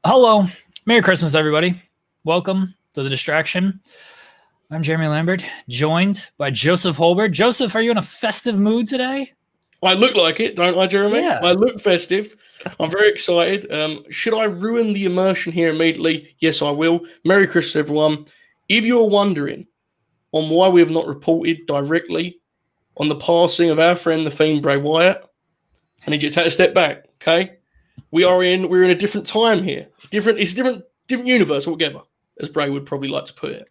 Hello. Merry Christmas, everybody. Welcome to The Distraction. I'm Jeremy Lambert, joined by Joseph Hulbert. Joseph, are you in a festive mood today? I look like it, don't I, Jeremy? Yeah. I look festive. I'm very excited. Should I ruin the immersion here immediately? Yes, I will. Merry Christmas, everyone. If you're wondering on why we have not reported directly on the passing of our friend, the Fiend Bray Wyatt, I need you to take a step back, okay? We're in a different time here. It's a different universe altogether, as Bray would probably like to put it.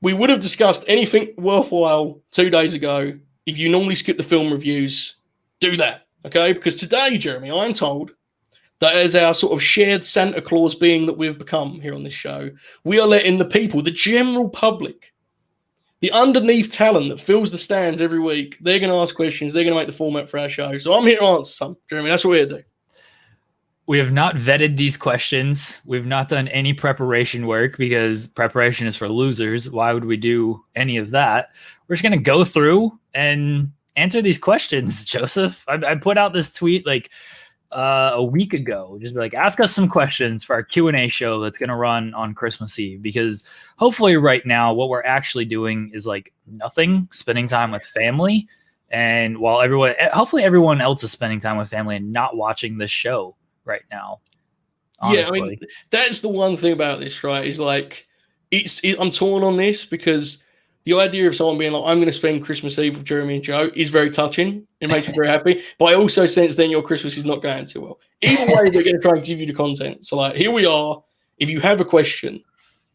We would have discussed anything worthwhile 2 days ago. If you normally skip the film reviews, do that, okay? Because today, Jeremy, I'm told that as our sort of shared Santa Claus being that we've become here on this show, we are letting the people, the general public, the underneath talent that fills the stands every week, they're going to ask questions. They're going to make the format for our show. So I'm here to answer some, Jeremy. That's what we're going to do. We have not vetted these questions. We've not done any preparation work because preparation is for losers. Why would we do any of that? We're just going to go through and answer these questions, Joseph. I put out this tweet like a week ago. Just be like, ask us some questions for our Q&A show that's going to run on Christmas Eve. Because hopefully right now what we're actually doing is like nothing, spending time with family. And while hopefully everyone else is spending time with family and not watching this show right now. Honestly. Yeah, I mean, that's the one thing about this, right? Is like, I'm torn on this because the idea of someone being like, I'm going to spend Christmas Eve with Jeremy and Joe is very touching. It makes me very happy. But I also sense then your Christmas is not going too well. Either way, they're going to try and give you the content. So like, here we are. If you have a question,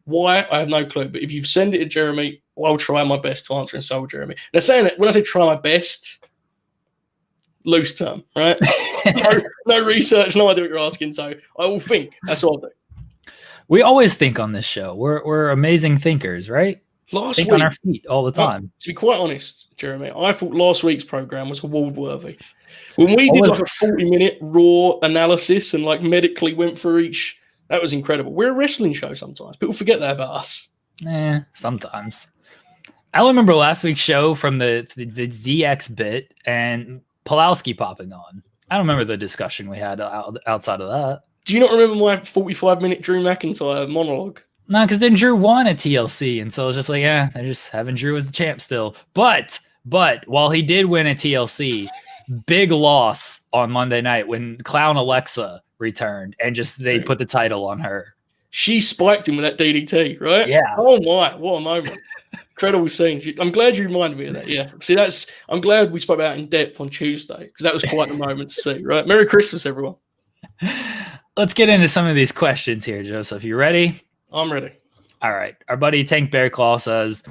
why? I have no clue. But if you send it to Jeremy, I'll try my best to answer and solve Jeremy. Now, saying that, when I say try my best, loose term, right? no research, no idea what you're asking. So I will think. That's all I do. We always think on this show. We're amazing thinkers, right? Think on our feet all the time. To be quite honest, Jeremy, I thought last week's program was award-worthy. When we did like a 40-minute raw analysis and like medically went through each, that was incredible. We're a wrestling show sometimes. People forget that about us. Sometimes. I remember last week's show from the DX bit and Pulowski popping on. I don't remember the discussion we had outside of that. Do you not remember my 45-minute Drew McIntyre monologue? No, because then Drew won at TLC, and so it was just like, they're just having Drew as the champ still. But while he did win at TLC, big loss on Monday night when Clown Alexa returned, and just they put the title on her. She spiked him with that DDT, right? Yeah. Oh my, what a moment. Incredible scenes. I'm glad you reminded me of that. Yeah. See, I'm glad we spoke about it in depth on Tuesday because that was quite the moment to see, right? Merry Christmas, everyone. Let's get into some of these questions here, Joseph. You ready? I'm ready. All right. Our buddy Tank Bear Claw says,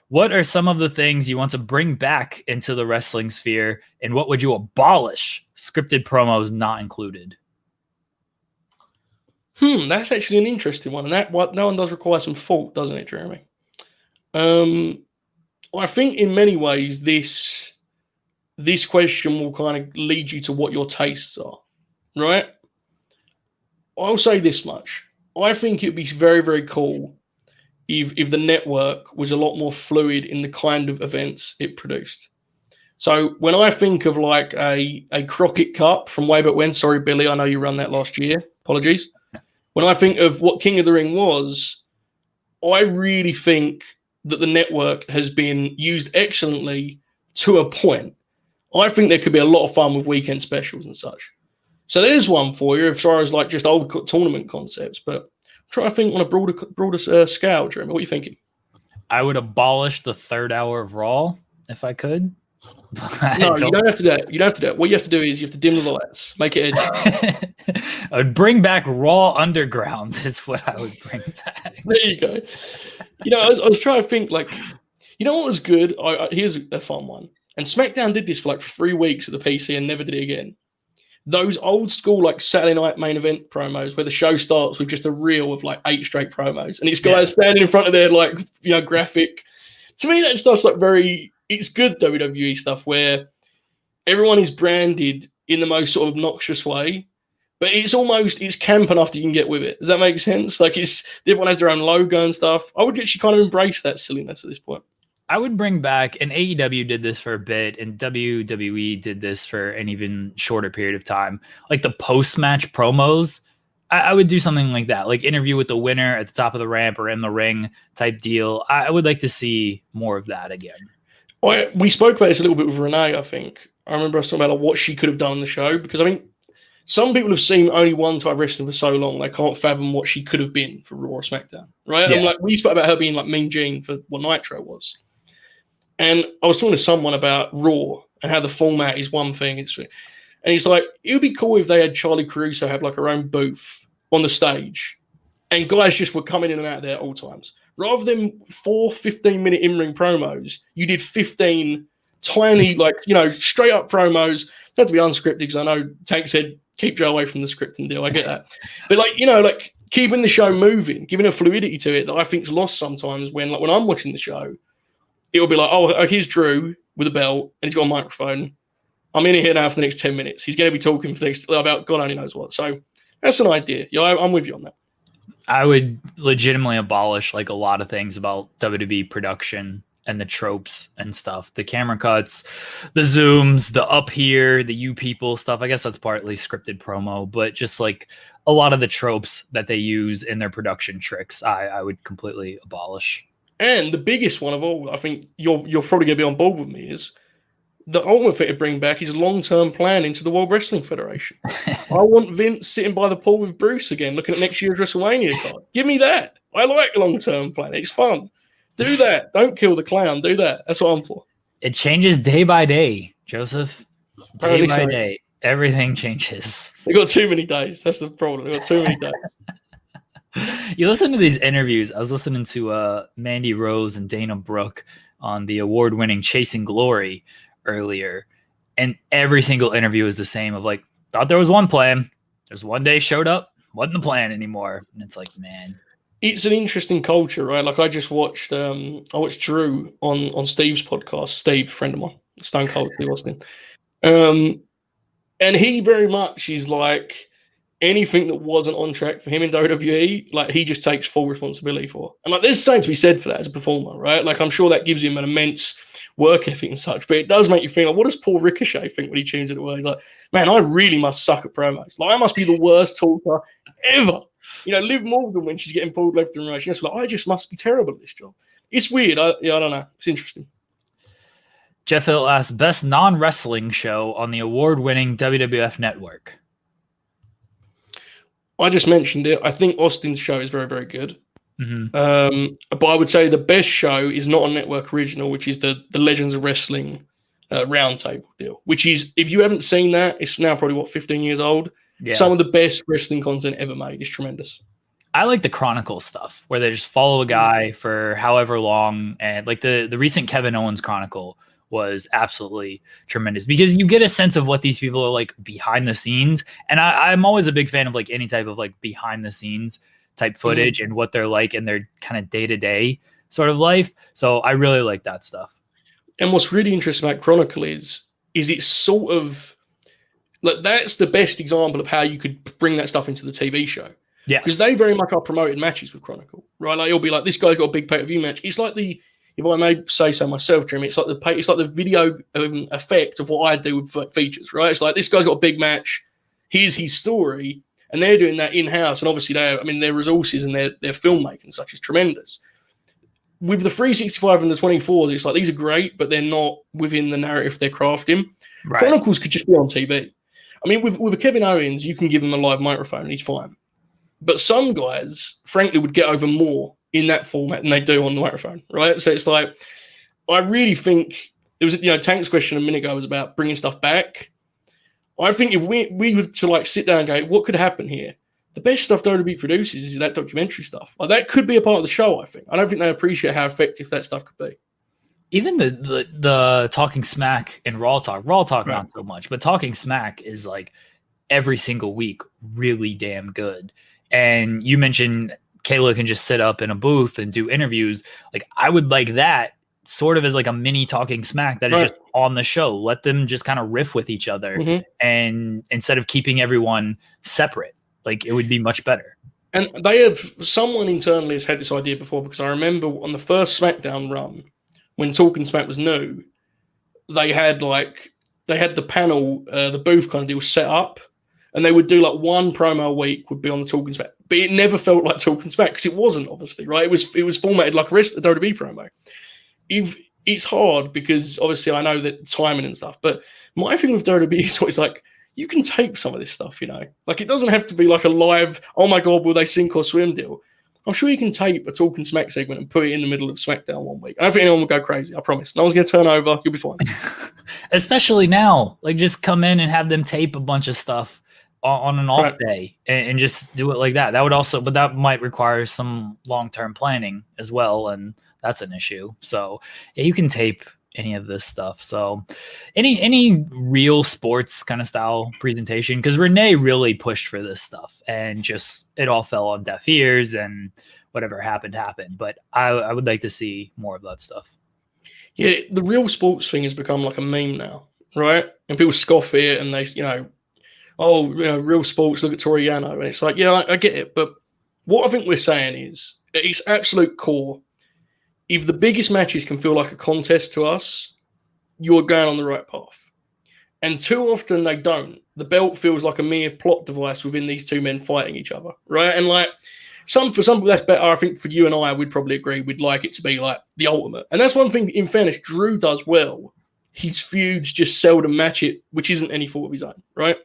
what are some of the things you want to bring back into the wrestling sphere, and what would you abolish? Scripted promos not included. That's actually an interesting one. And that one does require some thought, doesn't it, Jeremy? I think in many ways this question will kind of lead you to what your tastes are, right? I'll say this much. I think it'd be very, very cool if the network was a lot more fluid in the kind of events it produced. So when I think of like a Crockett Cup from way back when, sorry, Billy, I know you ran that last year. Apologies. When I think of what King of the Ring was, I really think that the network has been used excellently to a point. I think there could be a lot of fun with weekend specials and such. So there's one for you as far as like just old tournament concepts, but I'm trying to think on a broader scale, Jeremy. What are you thinking? I would abolish the third hour of Raw if I could. No, you don't have to do that. You don't have to do that. What you have to do is you have to dim the lights, make it edgy. I would bring back Raw Underground is what I would bring back. There you go. I was trying to think like, what was good? Here's a fun one. And SmackDown did this for like 3 weeks at the PC and never did it again. Those old school like Saturday night main event promos where the show starts with just a reel of like 8 straight promos and it's guys standing in front of their like graphic. To me, that stuff's like it's good WWE stuff where everyone is branded in the most sort of obnoxious way, but it's camp enough that you can get with it. Does that make sense? Like everyone has their own logo and stuff. I would actually kind of embrace that silliness at this point. I would bring back, and AEW did this for a bit, and WWE did this for an even shorter period of time, like the post-match promos I would do something like that, like interview with the winner at the top of the ramp or in the ring type deal. I would like to see more of that again. We spoke about this a little bit with Renee, I think. I remember us talking about what she could have done on the show, because I think some people have seen only one type of wrestling for so long, they can't fathom what she could have been for Raw or SmackDown, right? Yeah. We spoke about her being like Mean Gene for what Nitro was. And I was talking to someone about Raw and how the format is one thing. And he's like, it would be cool if they had Charlie Caruso have like her own booth on the stage and guys just were coming in and out there at all times. Rather than 4 15-minute in-ring promos, you did 15 tiny, straight up promos. Don't have to be unscripted, because I know Tank said, keep Joe away from the scripting deal. I get that. But keeping the show moving, giving a fluidity to it that I think's lost sometimes when I'm watching the show. It'll be like, oh, here's Drew with a belt and he's got a microphone. I'm in here now for the next 10 minutes. He's going to be talking for the next, about God only knows what. So that's an idea. Yeah, I'm with you on that. I would legitimately abolish like a lot of things about WWE production and the tropes and stuff. The camera cuts, the zooms, the up here, the you people stuff. I guess that's partly scripted promo, but just like a lot of the tropes that they use in their production tricks, I would completely abolish. And the biggest one of all, I think you're probably going to be on board with me, is the ultimate thing to bring back is long-term planning to the World Wrestling Federation. I want Vince sitting by the pool with Bruce again, looking at next year's Wrestlemania card. Give me that. I like long-term planning. It's fun. Do that. Don't kill the clown. Do that. That's what I'm for. It changes day by day, Joseph. Day by day. Everything changes. They got too many days. That's the problem. They got too many days. You listen to these interviews. I was listening to Mandy Rose and Dana Brooke on the award-winning Chasing Glory earlier, and every single interview is the same of like, thought there was one plan. There's one day showed up, wasn't the plan anymore. And it's like, man. It's an interesting culture, right? Like I just watched I watched Drew on Steve's podcast. Steve, friend of mine, Stone Cold Steve Austin. And he very much is like, anything that wasn't on track for him in WWE, like he just takes full responsibility for. And like there's something to be said for that as a performer, right? Like I'm sure that gives him an immense work ethic and such, but it does make you think, like, what does Paul Ricochet think when he tunes it away? He's like, man, I really must suck at promos. Like I must be the worst talker ever. Liv Morgan, when she's getting pulled left and right, she's like, I just must be terrible at this job. It's weird. I don't know. It's interesting. Jeff Hill asks, best non-wrestling show on the award-winning WWF network. I just mentioned it. I think Austin's show is very, very good. Mm-hmm. But I would say the best show is not a network original, which is the Legends of Wrestling roundtable deal, which is, if you haven't seen that, it's now probably, 15 years old. Yeah. Some of the best wrestling content ever made. Is tremendous. I like the Chronicle stuff where they just follow a guy for however long. And like the recent Kevin Owens Chronicle was absolutely tremendous because you get a sense of what these people are like behind the scenes. And I'm always a big fan of like any type of like behind the scenes type footage and what they're like in their kind of day-to-day sort of life. So I really like that stuff. And what's really interesting about Chronicle is it's sort of like, that's the best example of how you could bring that stuff into the TV show. Yeah. Because they very much are promoting matches with Chronicle, right? Like it'll be like, this guy's got a big pay-per-view match. It's like if I may say so myself, Jeremy, it's like the video effect of what I do with features, right? It's like, this guy's got a big match. Here's his story. And they're doing that in-house. And obviously their resources and their filmmaking and such is tremendous. With the 365 and the 24s, it's like, these are great, but they're not within the narrative they're crafting. Right. Chronicles could just be on TV. I mean, with a Kevin Owens, you can give him a live microphone and he's fine. But some guys, frankly, would get over more in that format than they do on the microphone, right? So it's like, I really think it was, Tank's question a minute ago was about bringing stuff back. I think if we were to like sit down and go, what could happen here? The best stuff WWE produces is that documentary stuff. Like that could be a part of the show, I think. I don't think they appreciate how effective that stuff could be. Even the Talking Smack and Raw Talk right. Not so much, but Talking Smack is like every single week really damn good. And you mentioned Kayla can just sit up in a booth and do interviews. Like I would like that sort of as like a mini Talking Smack that is just on the show. Let them just kind of riff with each other and instead of keeping everyone separate, like it would be much better. And they have, someone internally has had this idea before, because I remember on the first SmackDown run when Talking Smack was new, they had the panel, the booth kind of deal set up. and they would do like one promo a week would be on the Talking Smack, but it never felt like Talking Smack because it wasn't, obviously, right? It was formatted like a rest of the WWE promo. If it's hard because obviously I know that timing and stuff, but my thing with WWE is always like, you can tape some of this stuff, like it doesn't have to be like a live, oh my God, will they sink or swim deal? I'm sure you can tape a Talking Smack segment and put it in the middle of SmackDown one week. I don't think anyone will go crazy. I promise. No one's going to turn over. You'll be fine. Especially now, like just come in and have them tape a bunch of stuff on an off day and just do it like that. That would also, but that might require some long-term planning as well. And that's an issue. So yeah, you can tape any of this stuff. So any real sports kind of style presentation, because Renee really pushed for this stuff and just it all fell on deaf ears and whatever happened. But I would like to see more of that stuff. Yeah, the real sports thing has become like a meme now, right? And people scoff it and they, real sports, look at Toriano. And it's like, yeah, I get it. But what I think we're saying is, at its absolute core, if the biggest matches can feel like a contest to us, you're going on the right path. And too often they don't. The belt feels like a mere plot device within these two men fighting each other, right? And like, for some people that's better. I think for you and I, we'd probably agree we'd like it to be like the ultimate. And that's one thing, in fairness, Drew does well. His feuds just seldom match it, which isn't any fault of his own, right?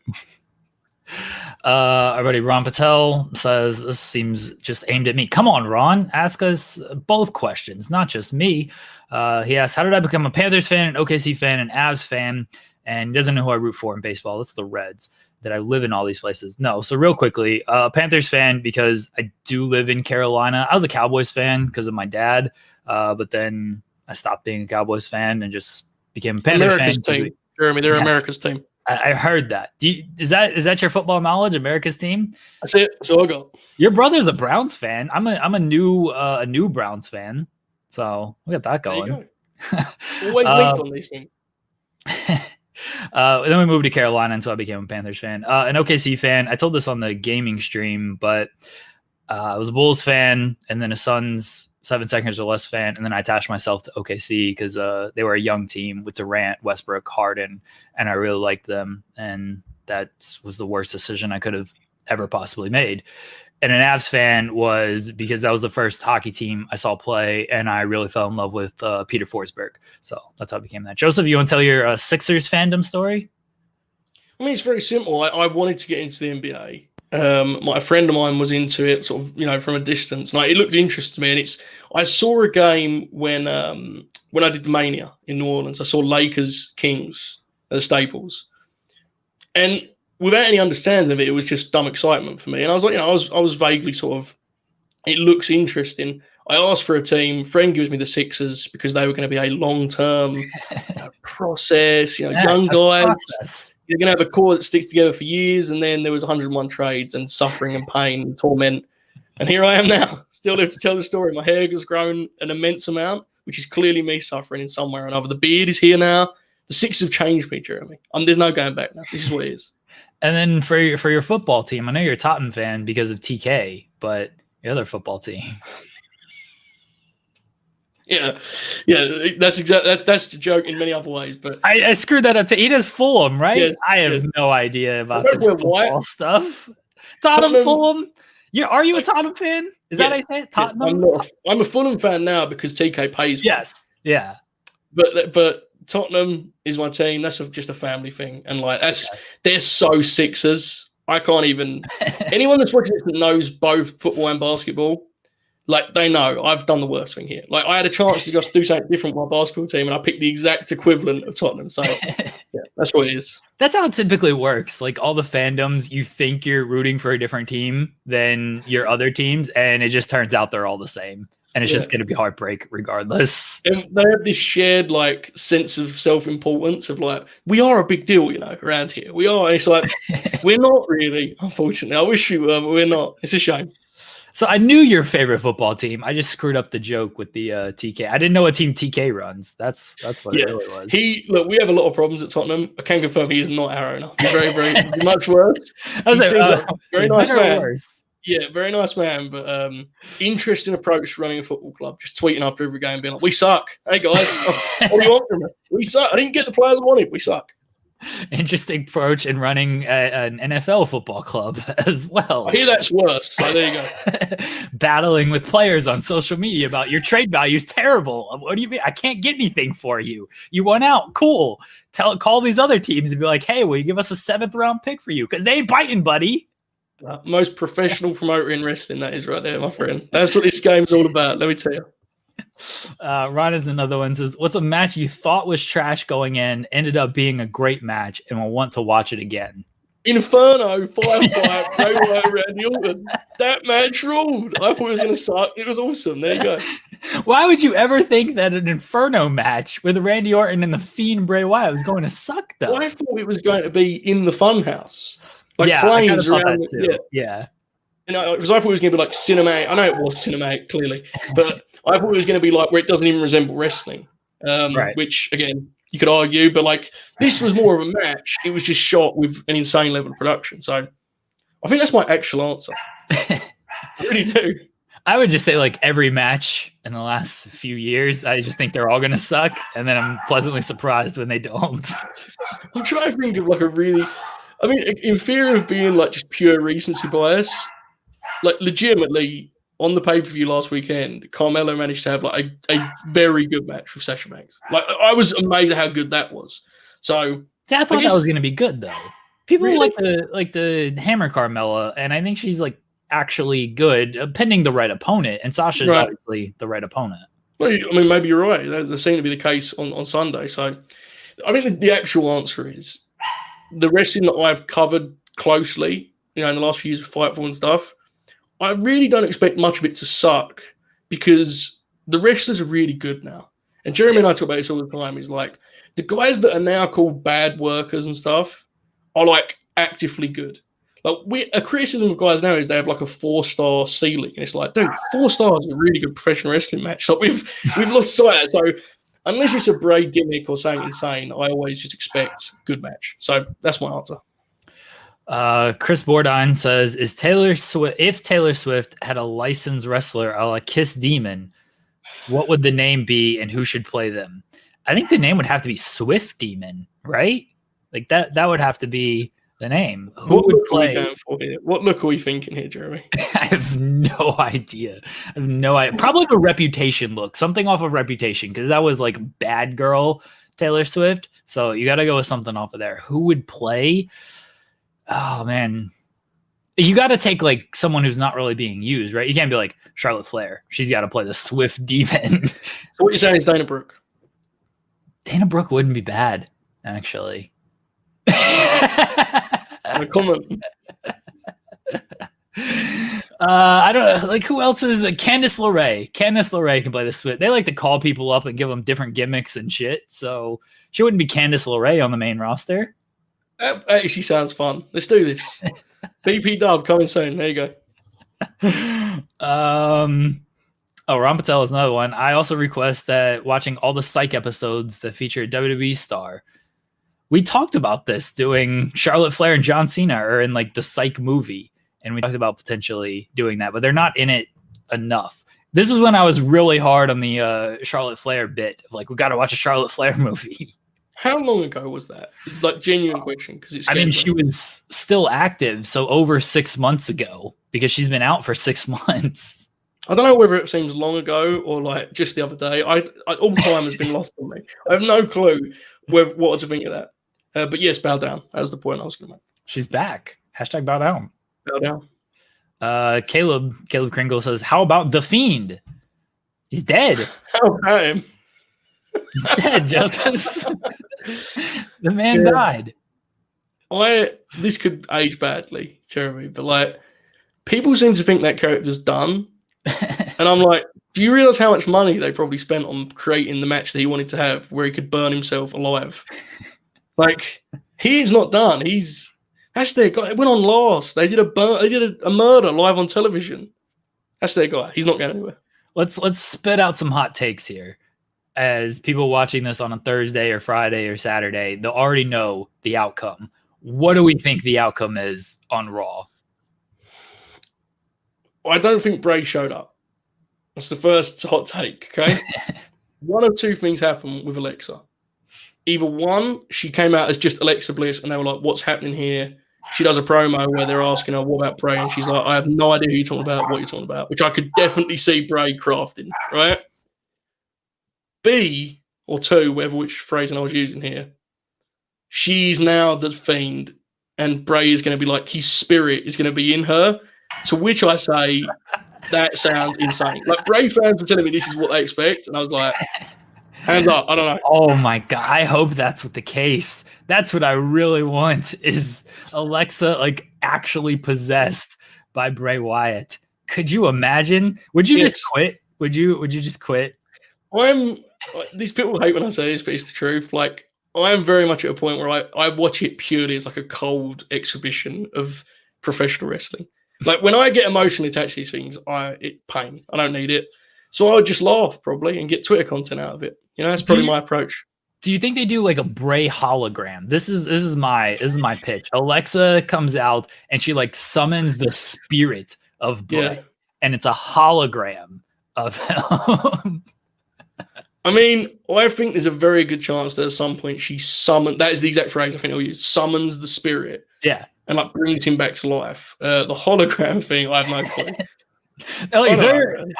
Our buddy Ron Patel says, this seems just aimed at me. Come on, Ron. Ask us both questions, not just me. He asked, how did I become a Panthers fan, an OKC fan, an Avs fan? And he doesn't know who I root for in baseball. It's the Reds. That I live in all these places. No. So real quickly, Panthers fan because I do live in Carolina. I was a Cowboys fan because of my dad. But then I stopped being a Cowboys fan and just became a Panthers America's fan. Team. Jeremy, they're America's team. I heard that. Is that your football knowledge? America's team? That's it. That's all I got. Your brother's a Browns fan. I'm a new Browns fan. So we got that going. There you go. Always linked on these things. Then we moved to Carolina, and so I became a Panthers fan. An OKC fan. I told this on the gaming stream, but I was a Bulls fan, and then a Suns 7 seconds or less fan, and then I attached myself to OKC because they were a young team with Durant, Westbrook, Harden, and I really liked them, and that was the worst decision I could have ever possibly made. And an Avs fan was because that was the first hockey team I saw play, and I really fell in love with Peter Forsberg. So that's how I became that. Joseph, you want to tell your Sixers fandom story? I mean, it's very simple. I wanted to get into the NBA. My friend of mine was into it, sort of, from a distance. Like, it looked interesting to me, and I saw a game when I did the Mania in New Orleans. I saw Lakers Kings at the Staples, and without any understanding of it, it was just dumb excitement for me. And I was like, I was vaguely sort of, it looks interesting. I asked for a team. Friend gives me the Sixers because they were going to be a long-term process. Young guys. They're going to have a core that sticks together for years. And then there was 101 trades and suffering and pain and torment. And here I am now, still live to tell the story. My hair has grown an immense amount, which is clearly me suffering in some way or another. The beard is here now. The Sixers have changed me, Jeremy. There's no going back now. This is what it is. And then for your football team, I know you're a Tottenham fan because of TK, but your other football team. Yeah, that's the joke in many other ways. But I screwed that up. He does Fulham, right? Yes, I have no idea about this football stuff. Tottenham, Fulham. Are you a Tottenham fan? Is that how you say it? Tottenham? I'm a Fulham fan now because TK pays me. Yes, yeah. But Tottenham is my team. That's just a family thing, and they're so Sixers. I can't even. Anyone that's watching this that knows both football and basketball, they know I've done the worst thing here. I had a chance to just do something different with my basketball team, and I picked the exact equivalent of Tottenham. So yeah, that's what it is. That's how it typically works. All the fandoms, you think you're rooting for a different team than your other teams, and it just turns out they're all the same. And it's just going to be heartbreak regardless. And they have this shared sense of self-importance of we are a big deal, around here. We are. And it's we're not really, unfortunately. I wish we were, but we're not. It's a shame. So I knew your favorite football team. I just screwed up the joke with the TK. I didn't know what team TK runs. That's what it really was. We have a lot of problems at Tottenham. I can confirm he is not our owner. He's very, very much worse. I was very nice man. Worse. Yeah, very nice man, but interesting approach to running a football club. Just tweeting after every game, being like, "We suck." Hey guys, what do you want from me? We suck. I didn't get the players I wanted. We suck. Interesting approach in running an NFL football club as well. I hear that's worse. So there you go. Battling with players on social media about your trade value is terrible. What do you mean? I can't get anything for you. You won out. Cool. Call these other teams and be like, hey, will you give us a 7th round pick for you? Because they ain't biting, buddy. Most professional promoter in wrestling, that is right there, my friend. That's what this game's all about, let me tell you. Ron is another one, says, what's a match you thought was trash going in, ended up being a great match, and will want to watch it again? Inferno, Firefight, Bray Wyatt, Randy Orton. That match ruled. I thought it was going to suck. It was awesome. There you go. Why would you ever think that an Inferno match with Randy Orton and the Fiend Bray Wyatt was going to suck, though? I thought it was going to be in the funhouse. Like yeah, flames around it. Yeah. You know, because I thought it was going to be like cinematic. I know it was cinematic, clearly, but I thought it was going to be like where it doesn't even resemble wrestling. Right. Which, again, you could argue, but like this was more of a match. It was just shot with an insane level of production. So I think that's my actual answer. I really do. I would just say like every match in the last few years, I just think they're all going to suck. And then I'm pleasantly surprised when they don't. I'm trying to think of like a really, I mean, in fear of being like just pure recency bias, like legitimately on the pay-per-view last weekend, Carmelo managed to have like a very good match with Sasha Banks. Like I was amazed at how good that was. So I thought that was going to be good though. People really? like the hammer Carmella, and I think she's like actually good, pending the right opponent. And Sasha's obviously the right opponent. Well, I mean, maybe you're right. That seemed to be the case on Sunday. So I think the actual answer is the wrestling that I've covered closely, you know, in the last few years of Fightful and stuff. I really don't expect much of it to suck because the wrestlers are really good now. And Jeremy and I talk about this all the time. Is like the guys that are now called bad workers and stuff are like actively good. Like a criticism of guys now is they have like a 4-star ceiling, and it's like, dude, 4 stars is a really good professional wrestling match. Like we've lost sight. So unless it's a Bray gimmick or something insane, I always just expect good match. So that's my answer. Chris Bordine says, if Taylor Swift had a licensed wrestler a la Kiss Demon, what would the name be and who should play them? I think the name would have to be Swift Demon, right? Like that would have to be the name. Who what would play? What look are we thinking here, Jeremy? I have no idea. Probably the Reputation look, something off of Reputation, because that was like bad girl Taylor Swift. So you got to go with something off of there. Who would play? Oh man, you got to take like someone who's not really being used, right? You can't be like Charlotte Flair. She's got to play the Swift Demon. So what you're saying is Dana Brooke. Dana Brooke wouldn't be bad, actually. Comment. I don't know. Like who else is Candice LeRae? Candice LeRae can play the Swift. They like to call people up and give them different gimmicks and shit. So she wouldn't be Candice LeRae on the main roster. That actually sounds fun. Let's do this. BP Dub coming soon. There you go. Ron Patel is another one. I also request that watching all the Psych episodes that feature a WWE star. We talked about this doing Charlotte Flair and John Cena are in like the Psych movie, and we talked about potentially doing that, but they're not in it enough. This is when I was really hard on the Charlotte Flair bit of like, we got to watch a Charlotte Flair movie. How long ago was that? Like genuine question, because she was still active, so over 6 months ago, because she's been out for 6 months. I don't know whether it seems long ago or like just the other day. All time has been lost on me. I have no clue what to think of that. But yes, bow down. That was the point I was going to make. She's back. Hashtag bow down. Bow down. Caleb Kringle says, how about The Fiend? He's dead. How about him? He's dead, Joseph. The man died. This could age badly, Jeremy, but like people seem to think that character's done. And I'm like, do you realize how much money they probably spent on creating the match that he wanted to have where he could burn himself alive? Like, he is not done. That's their guy. It went on last. They did a murder live on television. That's their guy. He's not going anywhere. Let's spit out some hot takes here. As people watching this on a Thursday or Friday or Saturday, they'll already know the outcome. What do we think the outcome is on Raw? I don't think Bray showed up. That's the first hot take, okay? One of two things happen with Alexa. either one, she came out as just Alexa Bliss, and they were like, "What's happening here?" She does a promo where they're asking her, "What about Bray?" And she's like, "I have no idea who you're talking about, what you're talking about," which I could definitely see Bray crafting, right? B, or two, whatever which phrasing I was using here, she's now the Fiend, and Bray is going to be like, his spirit is going to be in her, to which I say, that sounds insane. Like, Bray fans were telling me this is what they expect, and I was like, hands up, I don't know. Oh my God. I hope that's what the case. That's what I really want, is Alexa like actually possessed by Bray Wyatt. Could you imagine? Would you just quit? Would you just quit? These people hate when I say this, but it's the truth. Like, I am very much at a point where I watch it purely as like a cold exhibition of professional wrestling. Like, when I get emotionally attached to these things, it's pain. I don't need it. So I would just laugh probably and get Twitter content out of it. You know, that's probably my approach. Do you think they do like a Bray hologram? This is my pitch. Alexa comes out and she like summons the spirit of Bray, and it's a hologram of him. I mean, I think there's a very good chance that at some point she summons. That is the exact phrase I think they'll use. Summons the spirit. Yeah. And like brings him back to life. The hologram thing, I have no clue.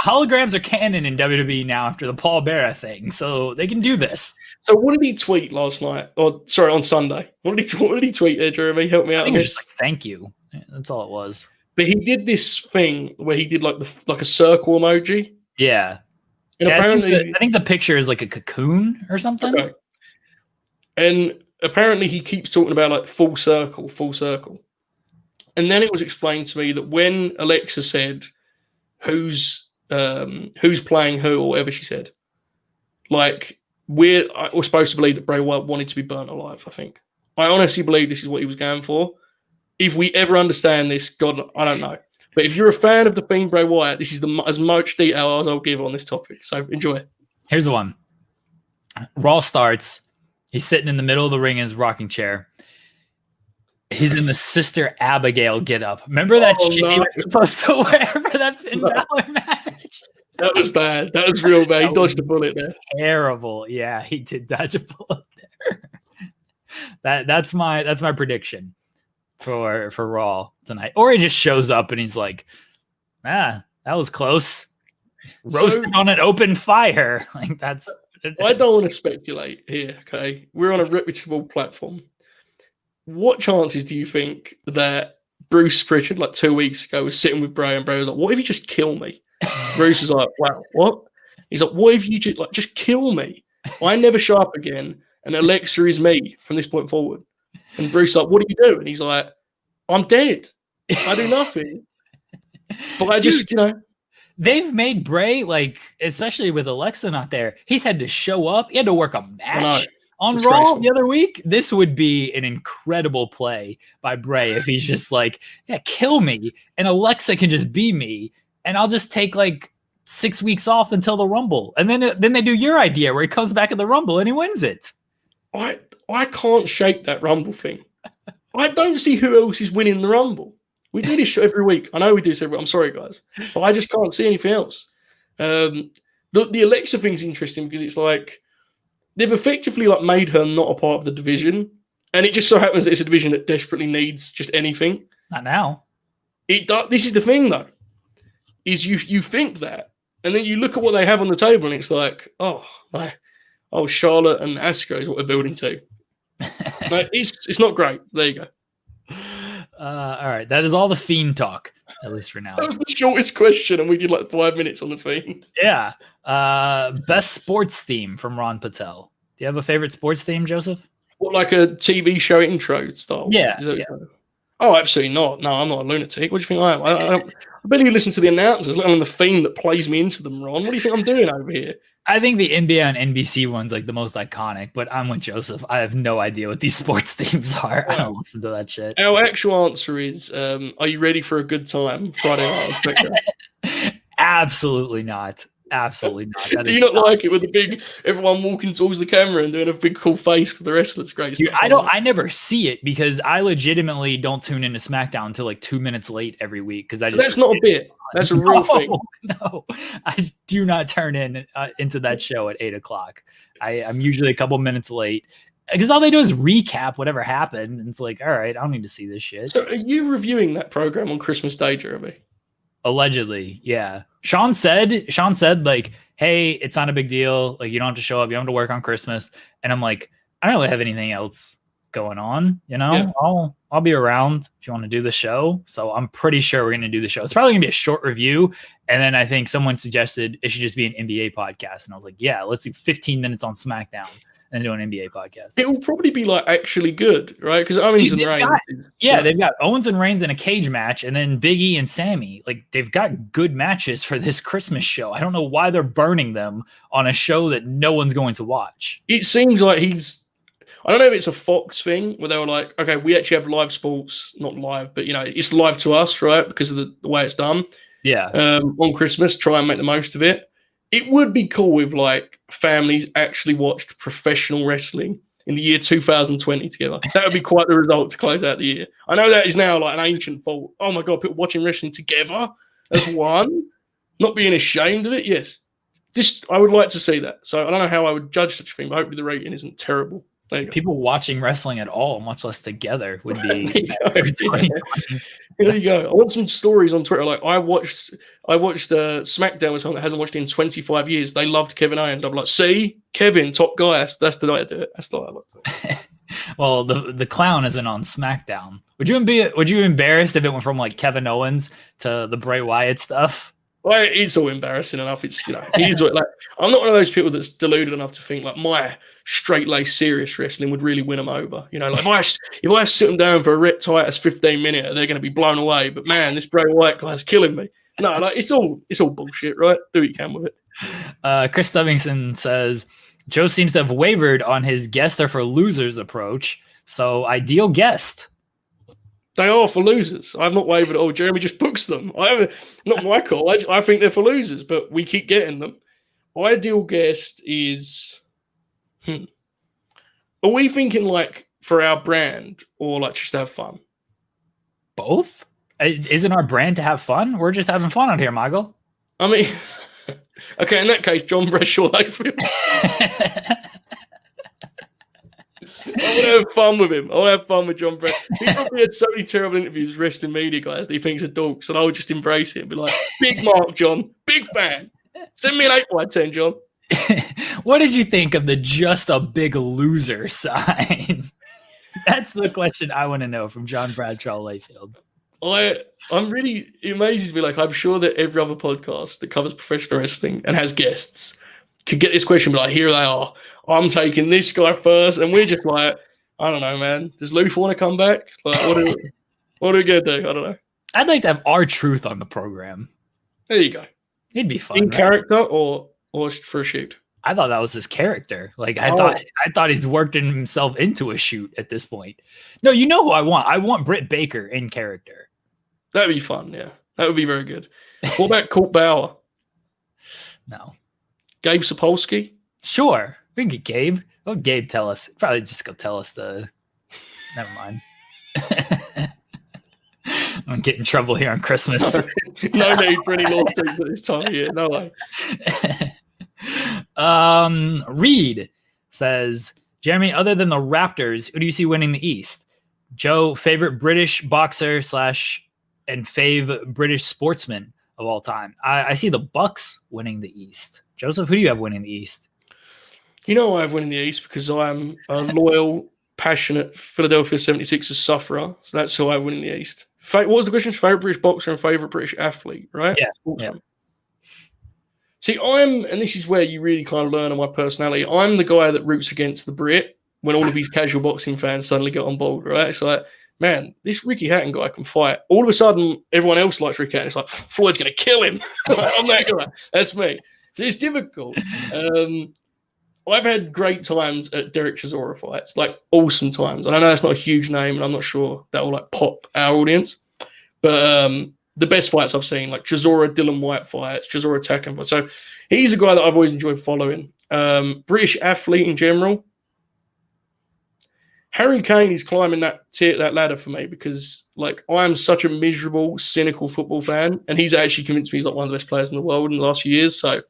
Holograms are canon in WWE now after the Paul Bearer thing, so they can do this. So what did he tweet last night? Or sorry, on Sunday. What did he tweet there, Jeremy? Help me out. I think it was just like, thank you. That's all it was. But he did this thing where he did like a circle emoji. Yeah. And apparently, I think the picture is like a cocoon or something. Okay. And apparently he keeps talking about like full circle. And then it was explained to me that when Alexa said who's playing who or whatever she said, like we're supposed to believe that Bray Wyatt wanted to be burnt alive. I think. I honestly believe this is what he was going for. If we ever understand this, God, I don't know. But if you're a fan of the Fiend Bray Wyatt, this is as much detail as I'll give on this topic. So enjoy. Here's the one. Raw starts. He's sitting in the middle of the ring in his rocking chair. He's in the Sister Abigail getup. Remember that shit he was supposed to wear for that Finn Balor match? That was bad. That was real bad. He dodged a bullet there. Terrible. Yeah, he did dodge a bullet there. That's my prediction for Raw tonight. Or he just shows up and he's like, that was close. Roasted on an open fire. Like that's. I don't want to speculate here. Okay, we're on a reputable platform. What chances do you think that Bruce Pritchard, like 2 weeks ago, was sitting with Bray and Bray was like, "What if you just kill me?" Bruce was like, "Wow, what?" He's like, "What if you just kill me? I never show up again, and Alexa is me from this point forward." And Bruce's like, "What do you do?" And he's like, "I'm dead. I do nothing." But I just, they've made Bray, like, especially with Alexa not there, he's had to show up. He had to work a match on Raw the other week. This would be an incredible play by Bray if he's just like, yeah, kill me, and Alexa can just be me, and I'll just take like 6 weeks off until the Rumble. And then they do your idea where he comes back at the Rumble and he wins it. I can't shake that Rumble thing. I don't see who else is winning the Rumble. We do this every week. I know we do this every week. I'm sorry, guys. But I just can't see anything else. The Alexa thing's interesting because it's like they've effectively like made her not a part of the division. And it just so happens that it's a division that desperately needs just anything. Not now. This is the thing, though, is you think that. And then you look at what they have on the table and it's like, Charlotte and Asuka is what we're building to. Like, it's not great. There you go. All right. That is all the Fiend talk, at least for now. That was the shortest question, and we did like 5 minutes on the Fiend. Yeah. Best sports theme from Ron Patel. Do you have a favorite sports theme, Joseph? What, like a TV show intro style? Yeah. Oh, absolutely not. No, I'm not a lunatic. What do you think I am? I barely listen to the announcers, let alone the Fiend that plays me into them, Ron. What do you think I'm doing over here? I think the NBA and NBC one's like the most iconic, but I'm with Joseph. I have no idea what these sports themes are. I don't listen to that shit. Our actual answer is, are you ready for a good time Friday night? Absolutely not. Absolutely not. Do you not like it with the big everyone walking towards the camera and doing a big cool face for the wrestlers? Great. Dude, I never see it because I legitimately don't tune into SmackDown until like 2 minutes late every week because that's not a bit. That's a real thing. No, I do not turn into that show at 8:00. I'm usually a couple minutes late, Because all they do is recap whatever happened. And it's like, all right, I don't need to see this shit. So are you reviewing that program on Christmas Day, Jeremy? Allegedly, yeah. Sean said, like, hey, it's not a big deal. Like, you don't have to show up. You don't have to work on Christmas. And I'm like, I don't really have anything else going on. You know, Yeah. I'll be around if you want to do the show. So I'm pretty sure we're going to do the show. It's probably going to be a short review. And then I think someone suggested it should just be an NBA podcast. And I was like, yeah, let's do 15 minutes on SmackDown and do an NBA podcast. It will probably be like actually good, right? Because Owens and Reigns. They've got Owens and Reigns in a cage match, and then Big E and Sammy. Like, they've got good matches for this Christmas show. I don't know why they're burning them on a show that no one's going to watch. It seems like I don't know if it's a Fox thing where they were like, okay, we actually have live sports, not live, but it's live to us, right? Because of the way it's done. Yeah. On Christmas, try and make the most of it. It would be cool if like families actually watched professional wrestling in the year 2020 together. That would be quite the result to close out the year. I know that is now like an ancient thought. Oh my God, people watching wrestling together as one, not being ashamed of it. Yes. I would like to see that. So I don't know how I would judge such a thing, but hopefully the rating isn't terrible. People watching wrestling at all, much less together, would be. There you go. I want some stories on Twitter. Like I watched SmackDown with someone that hasn't watched it in 25 years. They loved Kevin Owens. I'm like, see, Kevin, top guy. That's the way to do it. That's the way I like to. Well, the clown isn't on SmackDown. Would you be embarrassed if it went from like Kevin Owens to the Bray Wyatt stuff? Well, it's all embarrassing enough. It's he's like I'm not one of those people that's deluded enough to think like my straight-laced serious wrestling would really win them over. Like if I sit them down for a Rhett Titus 15-minute, they're going to be blown away. But man, this Bray Wyatt guy's killing me. No, like it's all bullshit, right? Do what you can with it. Chris Stubbington says Joe seems to have wavered on his guests are for losers approach. So ideal guest. They are for losers. I've not wavered at all. Jeremy just books them. Not my call. I think they're for losers, but we keep getting them. Ideal guest is. Are we thinking like for our brand or like just to have fun? Both? Isn't our brand to have fun? We're just having fun out here, Michael. I mean, okay, in that case, John Bradshaw Layfield. I want to have fun with him. I want to have fun with John Bradshaw. He probably had so many terrible interviews with wrestling media guys that he thinks are dorks, and I would just embrace it and be like, big mark, John. Big fan. Send me an 8x10, John. What did you think of the just a big loser sign? That's the question I want to know from John Bradshaw Layfield. It amazes me. Like, I'm sure that every other podcast that covers professional wrestling and has guests could get this question, but like, here they are. I'm taking this guy first, and we're just like, I don't know, man. Does Luther want to come back? Like, what are we gonna do? I don't know. I'd like to have R-Truth on the program. There you go. It'd be fun. In character or for a shoot? I thought that was his character. Like I thought he's worked himself into a shoot at this point. No, you know who I want? I want Britt Baker in character. That'd be fun, yeah. That would be very good. What about Colt Bauer? No. Gabe Sapolsky? Sure. We can get Gabe. Oh, Gabe tell us. Probably just go tell us the. Never mind. I'm getting in trouble here on Christmas. No need for any lawsuits at this time of year. No way. Reed says, Jeremy, other than the Raptors, who do you see winning the East? Joe, favorite British boxer / and fave British sportsman of all time. I see the Bucks winning the East. Joseph, who do you have winning the East? You know I have winning the East because I'm a loyal, passionate Philadelphia 76ers sufferer. So that's who I win in the East. What was the question? Favorite British boxer and favorite British athlete, right? Yeah. See, and this is where you really kind of learn on my personality. I'm the guy that roots against the Brit when all of these casual boxing fans suddenly get on board, right? It's like, man, this Ricky Hatton guy can fight. All of a sudden, everyone else likes Ricky Hatton. It's like, Floyd's going to kill him. I'm that guy. That's me. So it's difficult. I've had great times at Derek Chisora fights, like awesome times. And I know that's not a huge name, and I'm not sure that will like pop our audience. But the best fights I've seen, like Chisora, Dylan White fights, Chisora Takken fights. So he's a guy that I've always enjoyed following. British athlete in general. Harry Kane is climbing that ladder for me because like I'm such a miserable, cynical football fan, and he's actually convinced me he's like one of the best players in the world in the last few years. So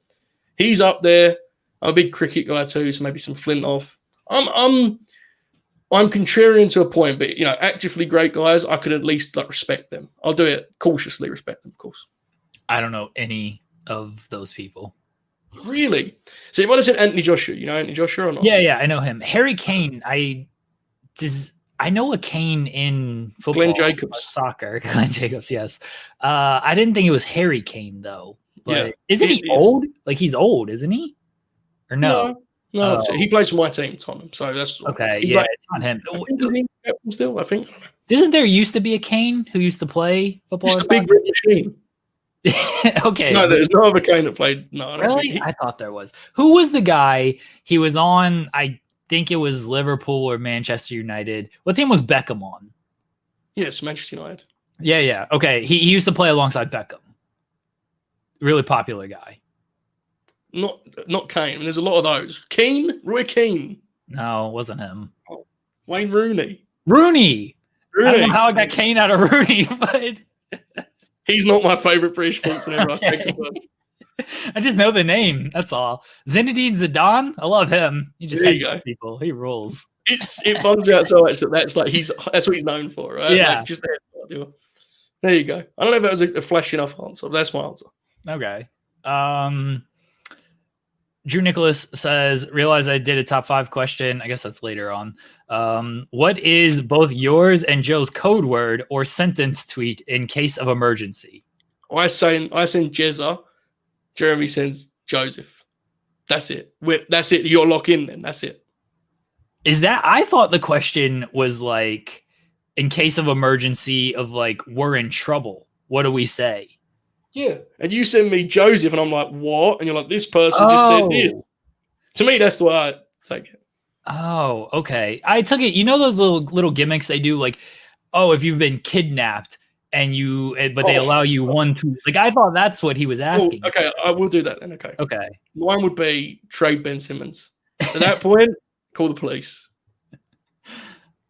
he's up there. I'm a big cricket guy too, so maybe some Flintoff. I'm I'm contrarian to a point, but actively great guys, I could at least respect them. I'll do it cautiously, respect them, of course. I don't know any of those people. Really? So you might have said Anthony Joshua. You know Anthony Joshua or not? Yeah, I know him. Harry Kane, I know a Kane in football. Glenn Jacobs. Soccer. Glenn Jacobs, yes. I didn't think it was Harry Kane, though. But isn't he old? Like, he's old, isn't he? Or no? No, he plays for my team, Tottenham. So that's okay. Yeah, it's not him. Still, I think. Isn't there used to be a Kane who used to play football? Just a big red machine. Okay. No, there's no other Kane that played. No, really? I thought there was. Who was the guy? He was on, I think it was Liverpool or Manchester United. What team was Beckham on? Yes, Manchester United. Yeah. Okay. He used to play alongside Beckham. Really popular guy. Not Kane. I mean, there's a lot of those. Roy Keane. No, it wasn't him. Oh, Wayne Rooney. I don't know how I got Kane out of Rooney, but he's not my favorite British sportsman. Okay. I just know the name. That's all. Zinedine Zidane. I love him. He just hates people. He rules. It bums me out so much that's like that's what he's known for, right? Yeah. Like, there you go. I don't know if that was a flash enough answer, but that's my answer. Okay. Drew Nicholas says, realize I did a top 5 question. I guess that's later on. What is both yours and Joe's code word or sentence tweet in case of emergency? I send Jezza. Jeremy sends Joseph. That's it. That's it. You're locked in then. That's it. Is that, I thought the question was like, in case of emergency of like, we're in trouble. What do we say? Yeah. And you send me Joseph and I'm like, what? And you're like, this person just said this. To me, that's the way I take it. Oh, okay. I took it, those little gimmicks they do, like, oh, if you've been kidnapped and but they allow you one to, like, I thought that's what he was asking. Oh, okay, I will do that then. Okay. Mine would be trade Ben Simmons. At that point, call the police.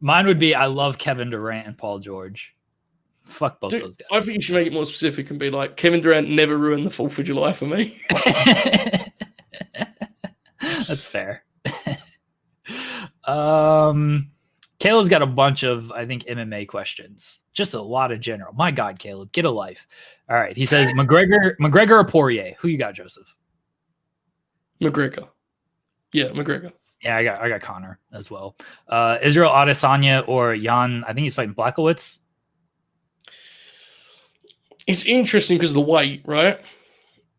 Mine would be I love Kevin Durant and Paul George. Fuck both those guys. I think you should make it more specific and be like, Kevin Durant never ruined the 4th of July for me. That's fair. Caleb's got a bunch of, I think, MMA questions. Just a lot of general. My God, Caleb, get a life. All right. He says McGregor or Poirier. Who you got, Joseph? McGregor. Yeah, McGregor. Yeah, I got Connor as well. Israel Adesanya or Jan, I think he's fighting Blachowicz. It's interesting because of the weight, right?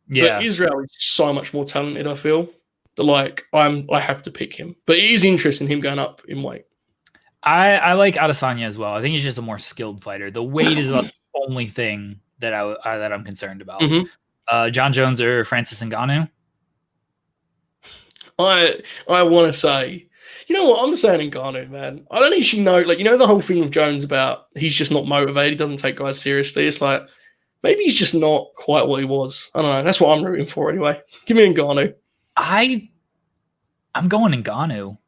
Yeah. But Israel is so much more talented, I feel. That I have to pick him. But it is interesting him going up in weight. I like Adesanya as well. I think he's just a more skilled fighter. The weight is about the only thing that that I'm concerned about. Mm-hmm. John Jones or Francis Ngannou? I want to say, you know what? I'm saying Ngannou, man. I don't actually know, the whole thing with Jones about he's just not motivated, he doesn't take guys seriously. It's like, maybe he's just not quite what he was. I don't know. That's what I'm rooting for anyway. Give me Ngannou. I'm going Ngannou.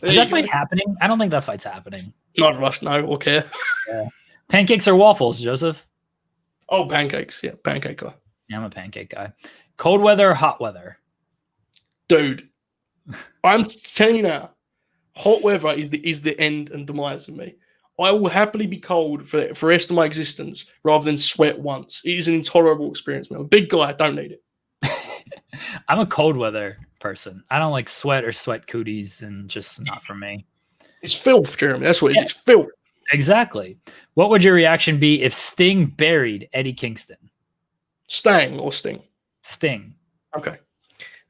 Is that fight happening? I don't think that fight's happening. Neither of us know or care. Yeah. Pancakes or waffles, Joseph? Oh, pancakes. Yeah, pancake guy. Yeah, I'm a pancake guy. Cold weather or hot weather? Dude, I'm telling you now, hot weather is the end and demise of me. I will happily be cold for the rest of my existence rather than sweat once. It is an intolerable experience, man. I'm a big guy. I don't need it. I'm a cold weather person. I don't like sweat or sweat cooties, and just not for me. It's filth, Jeremy. That's what it is. It's filth. Exactly. What would your reaction be if Sting buried Eddie Kingston? Stang or Sting? Sting. Okay.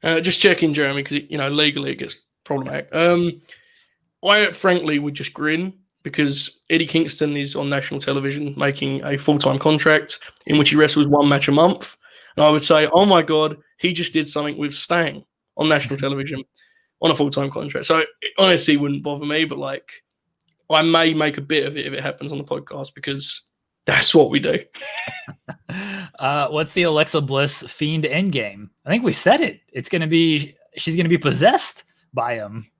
Just checking, Jeremy, because legally it gets problematic. I frankly would just grin because Eddie Kingston is on national television making a full-time contract in which he wrestles 1 match a month. And I would say, oh my God, he just did something with Stang on national television on a full-time contract. So it honestly wouldn't bother me, but I may make a bit of it if it happens on the podcast because that's what we do. What's the Alexa Bliss Fiend endgame? I think we said it. She's going to be possessed by him.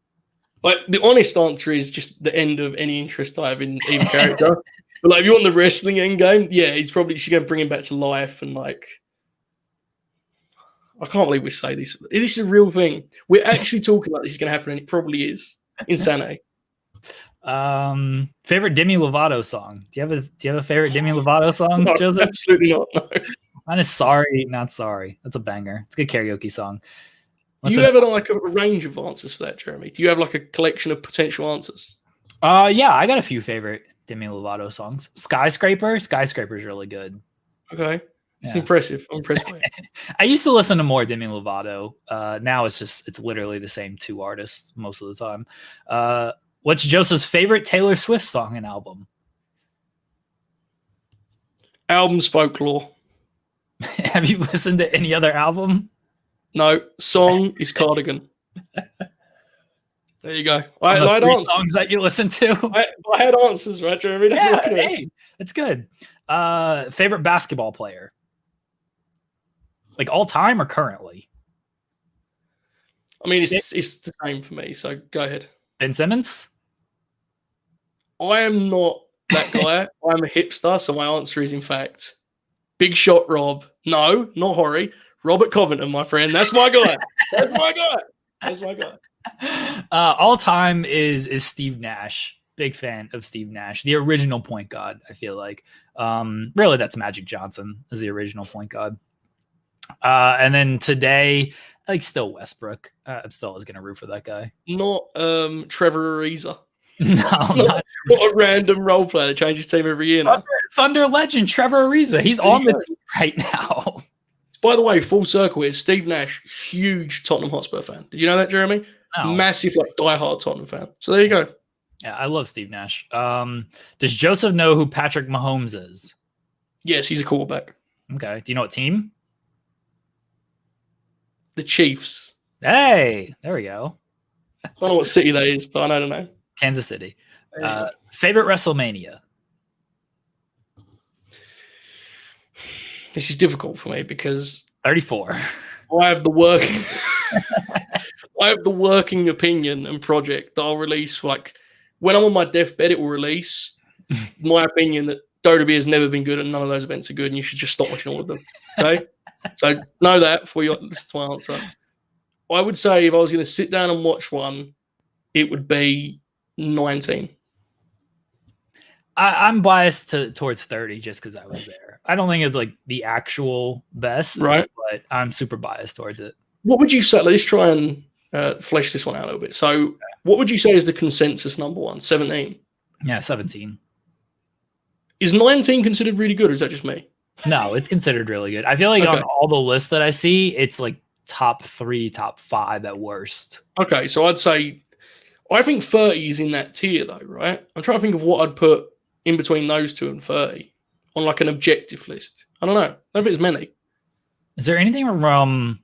The honest answer is just the end of any interest I have in either character. But if you want the wrestling endgame, yeah, she's going to bring him back to life and I can't believe we say this. This is a real thing. We're actually talking like this is going to happen, and it probably is. Insanity. Favorite Demi Lovato song? Do you have a favorite Demi Lovato song, No, Joseph? absolutely not. No. Mine is Sorry, Not Sorry. That's a banger. It's a good karaoke song. Do you have like a range of answers for that, Jeremy? Do you have like a collection of potential answers? Yeah, I got a few favorite Demi Lovato songs. Skyscraper is really good. Okay. It's impressive. I'm impressed by it. I used to listen to more Demi Lovato. Now it's literally the same two artists most of the time. What's Joseph's favorite Taylor Swift song and album? Albums Folklore. Have you listened to any other album? No. Song is Cardigan. There you go. I had answers. Songs that you listen to. I had answers, right, Jeremy? That's good. Favorite basketball player? Like all time or currently? I mean, it's the same for me. So go ahead. Ben Simmons? I am not that guy. I'm a hipster, so my answer is in fact Big Shot Rob. No, not Horry. Robert Covington, my friend. That's my guy. That's my guy. All time is Steve Nash. Big fan of Steve Nash, the original point guard. I feel like really that's Magic Johnson as the original point guard. And then today, like still Westbrook. I'm still always gonna root for that guy. Not Trevor Ariza. No, not a random role player that changes team every year now. Thunder legend Trevor Ariza. He's on the team right now. By the way, full circle is Steve Nash, huge Tottenham Hotspur fan. Did you know that, Jeremy? No. Massive, like diehard Tottenham fan. So there you go. Yeah, I love Steve Nash. Does Joseph know who Patrick Mahomes is? Yes, he's a quarterback. Okay. Do you know what team? The Chiefs. Hey, there we go. I don't know what city that is, but I know the name. Kansas City. Favorite WrestleMania? This is difficult for me because 34. I have the working opinion and project that I'll release. Like when I'm on my deathbed, it will release my opinion that WWE has never been good and none of those events are good, and you should just stop watching all of them. Okay, so know that before you listen to my answer. I would say if I was going to sit down and watch one, it would be 19. I'm biased towards 30 just because I was there. I don't think it's like the actual best, right? But I'm super biased towards it. What would you say? Let's try and flesh this one out a little bit. So, what would you say is the consensus number one? 17. Yeah, 17. Is 19 considered really good, or is that just me? No, it's considered really good. I feel like on all the lists that I see, it's like top 3, top 5 at worst. Okay, so I'd say I think 30 is in that tier though, right? I'm trying to think of what I'd put in between those 2 and 30 on like an objective list. I don't know. I don't think it's many. Is there anything from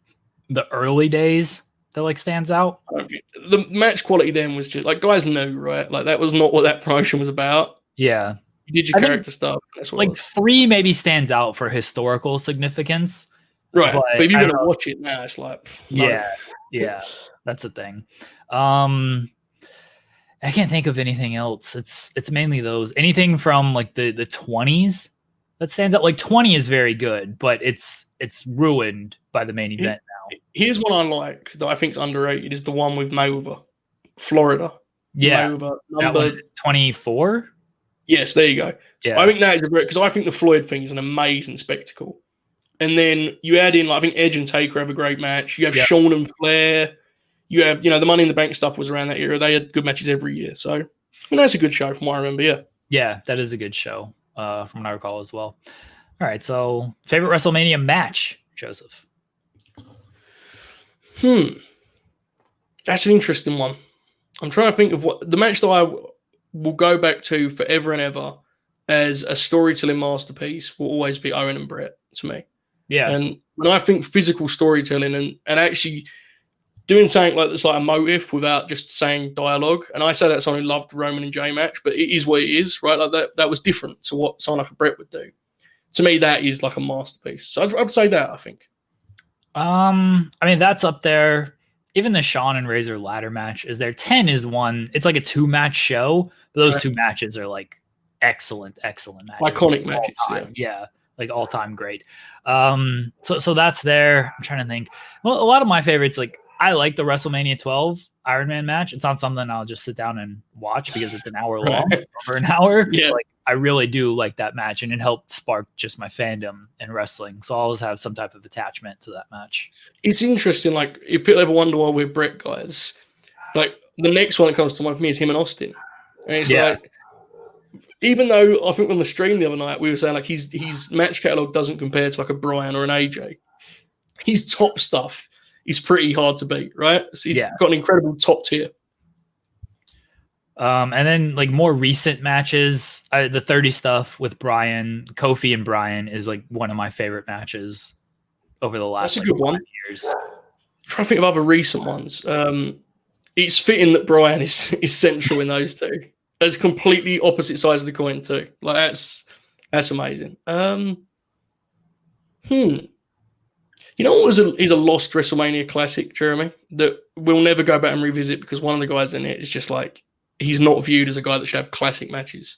the early days that like stands out? The match quality then was just like guys knew, right? Like that was not what that promotion was about. Yeah. You did your character stuff. That's what like 3 maybe stands out for historical significance. Right. But if you're going to watch it now, it's like no. Yeah. That's the thing. I can't think of anything else. It's mainly those. Anything from like the 20s that stands out. Like 20 is very good, but it's ruined by the main event now. Here's one I like that I think is underrated is the one with Mayweather, Florida. Yeah. Mayweather, number 24. Yes, there you go. Yeah. I think that is a great because I think the Floyd thing is an amazing spectacle. And then you add in, like, I think Edge and Taker have a great match. You have Shawn and Flair. You have, the Money in the Bank stuff was around that era. They had good matches every year. So, that's a good show from what I remember, yeah. Yeah, that is a good show from what I recall as well. All right, so favorite WrestleMania match, Joseph? That's an interesting one. I'm trying to think of what the match that I will go back to forever and ever as a storytelling masterpiece will always be Owen and Brett to me. Yeah. And when I think physical storytelling and actually doing something like that's like a motive without just saying dialogue, and I say that someone who loved the Roman and Jay match, but it is what it is, right? Like that was different to what someone like a Brett would do. To me, that is like a masterpiece. So I'd say that, I think. I mean, that's up there. Even the Shawn and Razor ladder match is there. 10 is one. It's like a 2-match show, but those 2 matches are like excellent matches. Iconic matches, yeah. Like all-time great. So that's there. I'm trying to think. Well, a lot of my favorites, like I like the WrestleMania 12 Iron Man match. It's not something I'll just sit down and watch because it's an hour long, over an hour. Yeah. Like, I really do like that match, and it helped spark just my fandom in wrestling. So I'll always have some type of attachment to that match. It's interesting. Like, if people ever wonder why we're Brett guys, like the next one that comes to mind for me is him and Austin. And it's like, even though I think on the stream the other night we were saying like his match catalog doesn't compare to like a Brian or an AJ, his top stuff is pretty hard to beat, right? So he's got an incredible top tier. And then like more recent matches, the 30 stuff with Brian, Kofi and Brian is like one of my favorite matches over the last That's a good one. years. I'm trying to think of other recent ones. It's fitting that Brian is central in those two. It's completely opposite sides of the coin too. Like that's amazing. You know what is a lost WrestleMania classic, Jeremy, that we'll never go back and revisit because one of the guys in it is just like, he's not viewed as a guy that should have classic matches.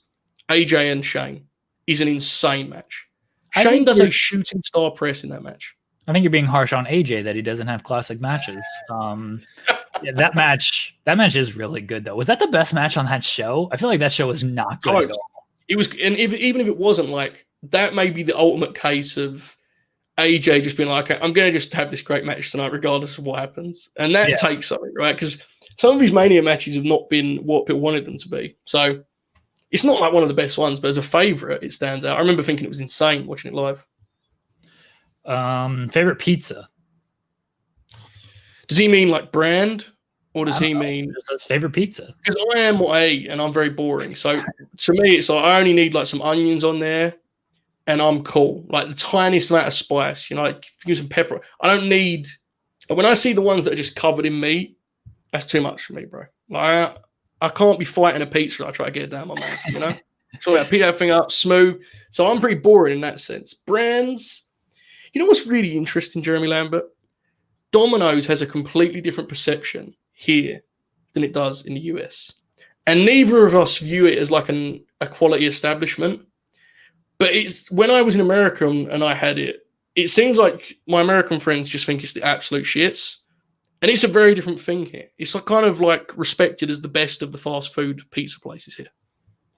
AJ and Shane is an insane match. Shane does a shooting star press in that match. I think you're being harsh on AJ that he doesn't have classic matches. That match is really good though. Was that the best match on that show? I feel like that show was not good at all. It was, and even if it wasn't, like that may be the ultimate case of AJ just being like, okay, I'm going to just have this great match tonight regardless of what happens. And that takes something, right? Because some of his Mania matches have not been what people wanted them to be. So it's not like one of the best ones, but as a favorite, it stands out. I remember thinking it was insane watching it live. Favorite pizza? Does he mean like brand, or does he mean his favorite pizza? Because I am what I eat, and I'm very boring. So to me, it's like I only need like some onions on there, and I'm cool. Like the tiniest amount of spice, you know, like give some pepper. I don't need. When I see the ones that are just covered in meat, that's too much for me, bro. Like I can't be fighting a pizza. I try to get it down my mouth, you know. So I pick everything up smooth. So I'm pretty boring in that sense. Brands. You know what's really interesting, Jeremy Lambert? Domino's has a completely different perception here than it does in the US. And neither of us view it as like a quality establishment. But it's when I was in America and I had it, it seems like my American friends just think it's the absolute shits. And it's a very different thing here. It's like kind of like respected as the best of the fast food pizza places here.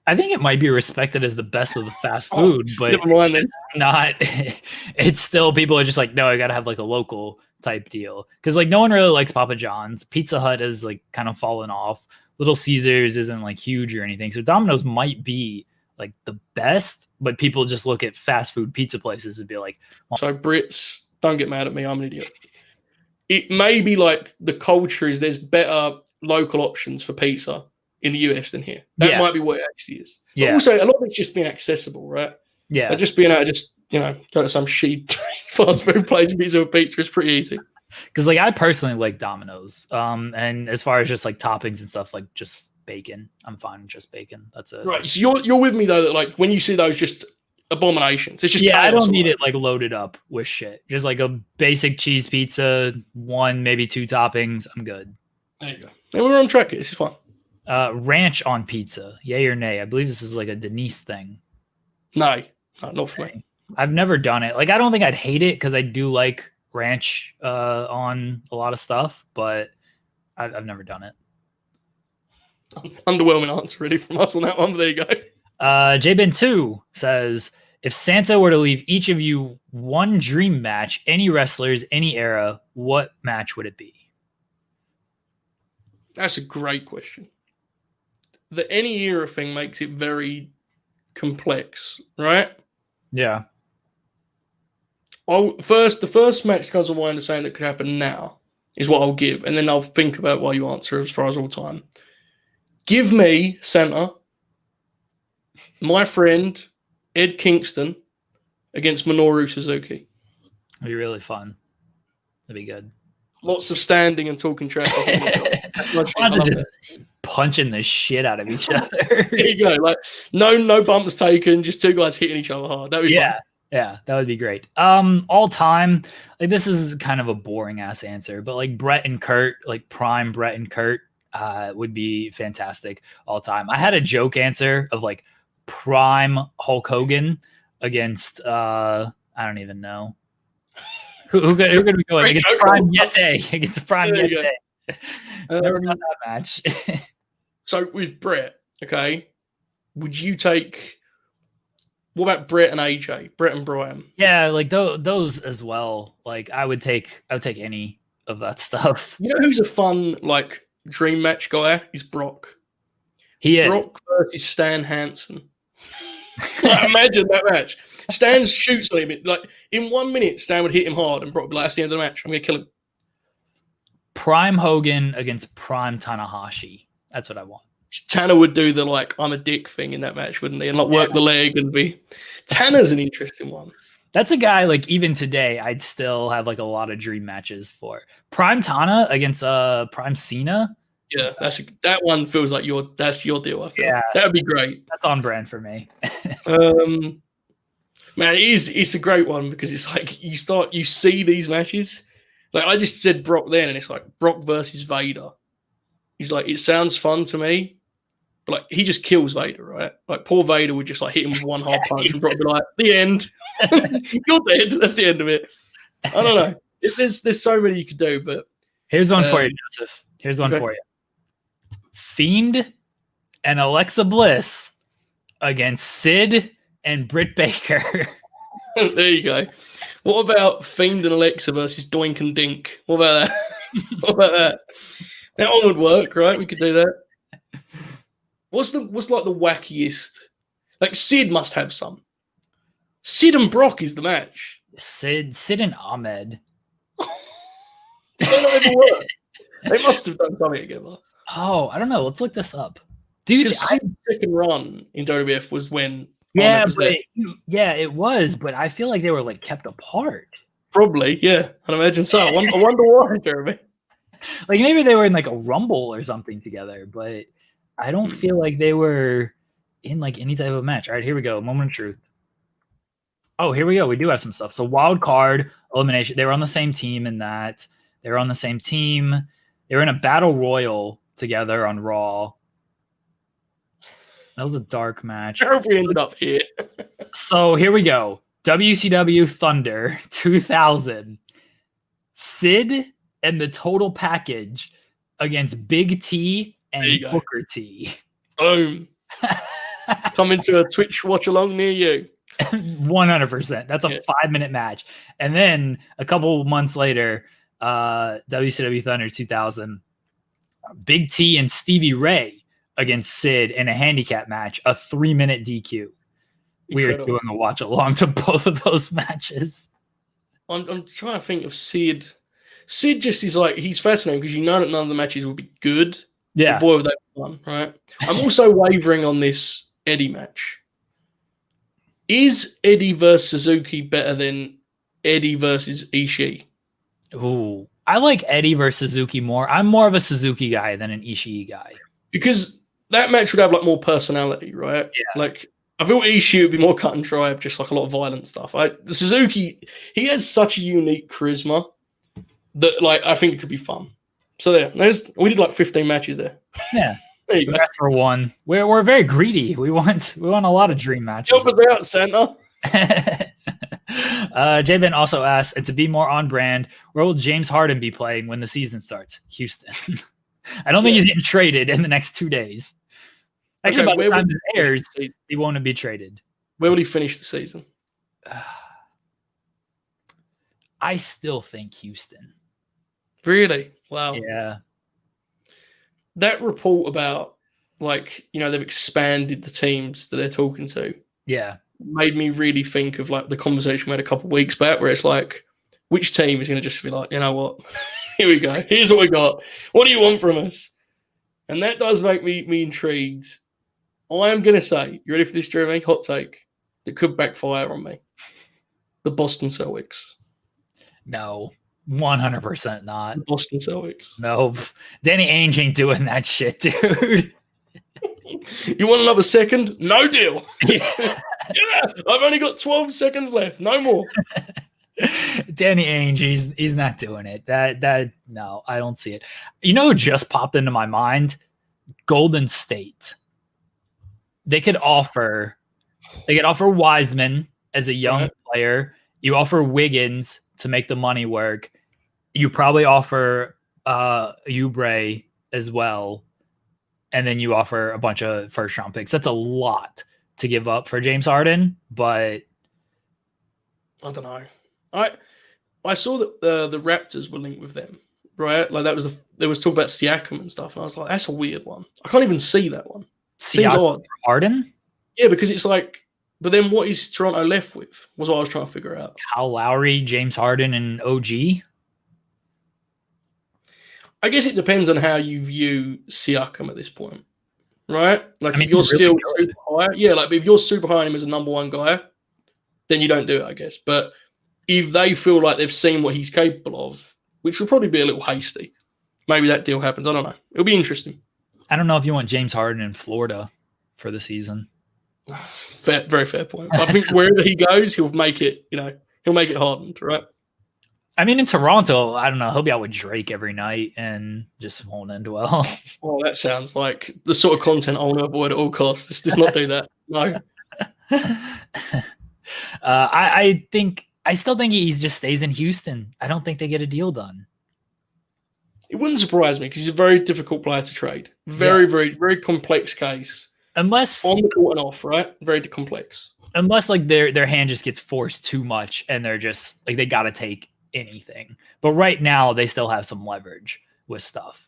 I think it might be respected as the best of the fast food, but never mind then. Not. It's still, people are just like, no, I got to have like a local type deal. Because like no one really likes Papa John's. Pizza Hut has like kind of fallen off. Little Caesars isn't like huge or anything. So Domino's might be like the best, but people just look at fast food pizza places and be like, well, so Brits, don't get mad at me. I'm an idiot. It may be like the culture is there's better local options for pizza in the US than here. That might be what it actually is. But also, a lot of it's just being accessible, right? Yeah. Like just being able to just, you know, go to some shitty fast food place and get a pizza is pretty easy. Because like I personally like Domino's. And as far as just like toppings and stuff, like just bacon, I'm fine with just bacon. That's it. Right. So you're with me though that like when you see those just abominations, it's just chaos. I don't need it like loaded up with shit. Just like a basic cheese pizza, one, maybe two toppings. I'm good. There you go. And we're on track here. This is fun. Ranch on pizza, yay or nay? I believe this is like a Denise thing. No, not for me. I've never done it. Like, I don't think I'd hate it because I do like ranch on a lot of stuff, but I've never done it. Underwhelming answer really from us on that one, but there you go. JBen2 says, if Santa were to leave each of you one dream match, any wrestlers, any era, what match would it be? That's a great question. The any era thing makes it very complex, right? Yeah. The first match comes to mind saying that could happen now is what I'll give, and then I'll think about why you answer as far as all time. Give me Santa, my friend Ed Kingston against Minoru Suzuki. It'd be really fun. That'd be good. Lots of standing and talking trash. Just punching the shit out of each other. There you go. Like no bumps taken, just two guys hitting each other hard. That'd be fun. Yeah, that would be great. All time, like this is kind of a boring ass answer, but like Brett and Kurt, like prime Brett and Kurt, would be fantastic all time. I had a joke answer of like prime Hulk Hogan against I don't even know. Who could we go with? Against Prime Yete. Against Prime Yete. Never got that match. So with Brett, okay, would you take? What about Brett and AJ? Brett and Brian? Yeah, like those as well. Like I would take any of that stuff. You know who's a fun like dream match guy? Is Brock. He is. Brock versus Stan Hansen. Imagine that match. Stan shoots at him. Like in 1 minute, Stan would hit him hard, and Brock would be like, "That's the end of the match. I'm gonna kill him." Prime Hogan against Prime Tanahashi. That's what I want. Tanner would do the like I'm a dick thing in that match, wouldn't he? And like work the leg and be. Tanner's an interesting one. That's a guy like even today I'd still have like a lot of dream matches for. Prime Tana against Prime Cena. Yeah, that one feels like that's your deal. I feel. Yeah, that would be great. That's on brand for me. Man, it's a great one because it's like you see these matches. Like I just said Brock then, and it's like Brock versus Vader. He's like, it sounds fun to me, but like he just kills Vader, right? Like poor Vader would just like hit him with one hard punch and Brock would be like, the end. You're dead. That's the end of it. I don't know. There's so many you could do, but here's one for you, Joseph. Here's one for you. Fiend and Alexa Bliss against Sid and Britt Baker. There you go. What about Fiend and Alexa versus Doink and Dink? What about that? What about that? That one would work, right? We could do that. What's like the wackiest? Like Sid must have some. Sid and Brock is the match. Sid and Ahmed. They must have done something together. Oh, I don't know. Let's look this up, dude. Because Sid's second run in WWF was when. It was, but I feel like they were like kept apart. Probably, yeah. I'd imagine so. I wonder why, Jeremy. Like maybe they were in like a Rumble or something together, but I don't feel like they were in like any type of match. All right, here we go. Moment of truth. Oh, here we go. We do have some stuff. So wild card elimination. They were on the same team in that. They were on the same team. They were in a battle royal together on Raw. That was a dark match. I hope we ended up here. So here we go. WCW Thunder 2000. Sid and the Total Package against Big T and Booker T. Boom. Coming to a Twitch watch along near you. 100%. That's a 5-minute match. And then a couple months later, WCW Thunder 2000, Big T and Stevie Ray against Sid in a handicap match, a 3-minute DQ. We are doing a watch along to both of those matches. I'm trying to think of Sid. Sid just is like, he's fascinating because you know that none of the matches will be good. Yeah. But boy, have they won, right? I'm also wavering on this Eddie match. Is Eddie versus Suzuki better than Eddie versus Ishii? Ooh, I like Eddie versus Suzuki more. I'm more of a Suzuki guy than an Ishii guy. Because that match would have like more personality, right? Yeah. Like I feel Ishii would be more cut and dry, just like a lot of violent stuff. The Suzuki, he has such a unique charisma that like I think it could be fun. So we did like 15 matches there. Yeah. There you go. For one. We're very greedy. We want a lot of dream matches. Help us out, Santa. J-Ben also asks, and to be more on brand, where will James Harden be playing when the season starts? Houston. I don't think he's getting traded in the next 2 days. Actually, by the time this airs, he won't be traded. Where will he finish the season? I still think Houston. Really? Wow. Yeah. That report about, like, you know, they've expanded the teams that they're talking to. Yeah. Made me really think of, like, the conversation we had a couple of weeks back where it's like, which team is going to just be like, you know what? Here we go. Here's what we got. What do you want from us? And that does make me intrigued. I am going to say, you ready for this, Jeremy? Hot take. That could backfire on me. The Boston Celtics. No. 100% not. The Boston Celtics. No. Danny Ainge ain't doing that shit, dude. You want another second? No deal. Yeah. I've only got 12 seconds left. No more. Danny Ainge, he's not doing it. That no, I don't see it. You know who just popped into my mind? Golden State. They could offer Wiseman as a young player. You offer Wiggins to make the money work. You probably offer Bray as well, and then you offer a bunch of first round picks. That's a lot to give up for James Harden, but I don't know. I saw that the Raptors were linked with them, right? Like there was talk about Siakam and stuff, and I was like, that's a weird one. I can't even see that one. Seems odd. Harden? Yeah, because it's like, but then what is Toronto left with? Was what I was trying to figure out. Kyle Lowry, James Harden, and OG. I guess it depends on how you view Siakam at this point, right? Like, if you're still super high, yeah, like if you're super high on him as a number one guy, then you don't do it, I guess. But if they feel like they've seen what he's capable of, which will probably be a little hasty, maybe that deal happens. I don't know. It'll be interesting. I don't know if you want James Harden in Florida for the season. Very fair point. I think wherever he goes, he'll make it. He'll make it hardened, right? I mean, in Toronto, I don't know. He'll be out with Drake every night and just won't end well. Oh, that sounds like the sort of content I want to avoid at all costs. Let's not do that. No. I still think he just stays in Houston. I don't think they get a deal done. It wouldn't surprise me because he's a very difficult player to trade. Very, very complex case. Unless on the court and off, right? Very complex. Unless like their hand just gets forced too much and they're just like they got to take anything. But right now they still have some leverage with stuff.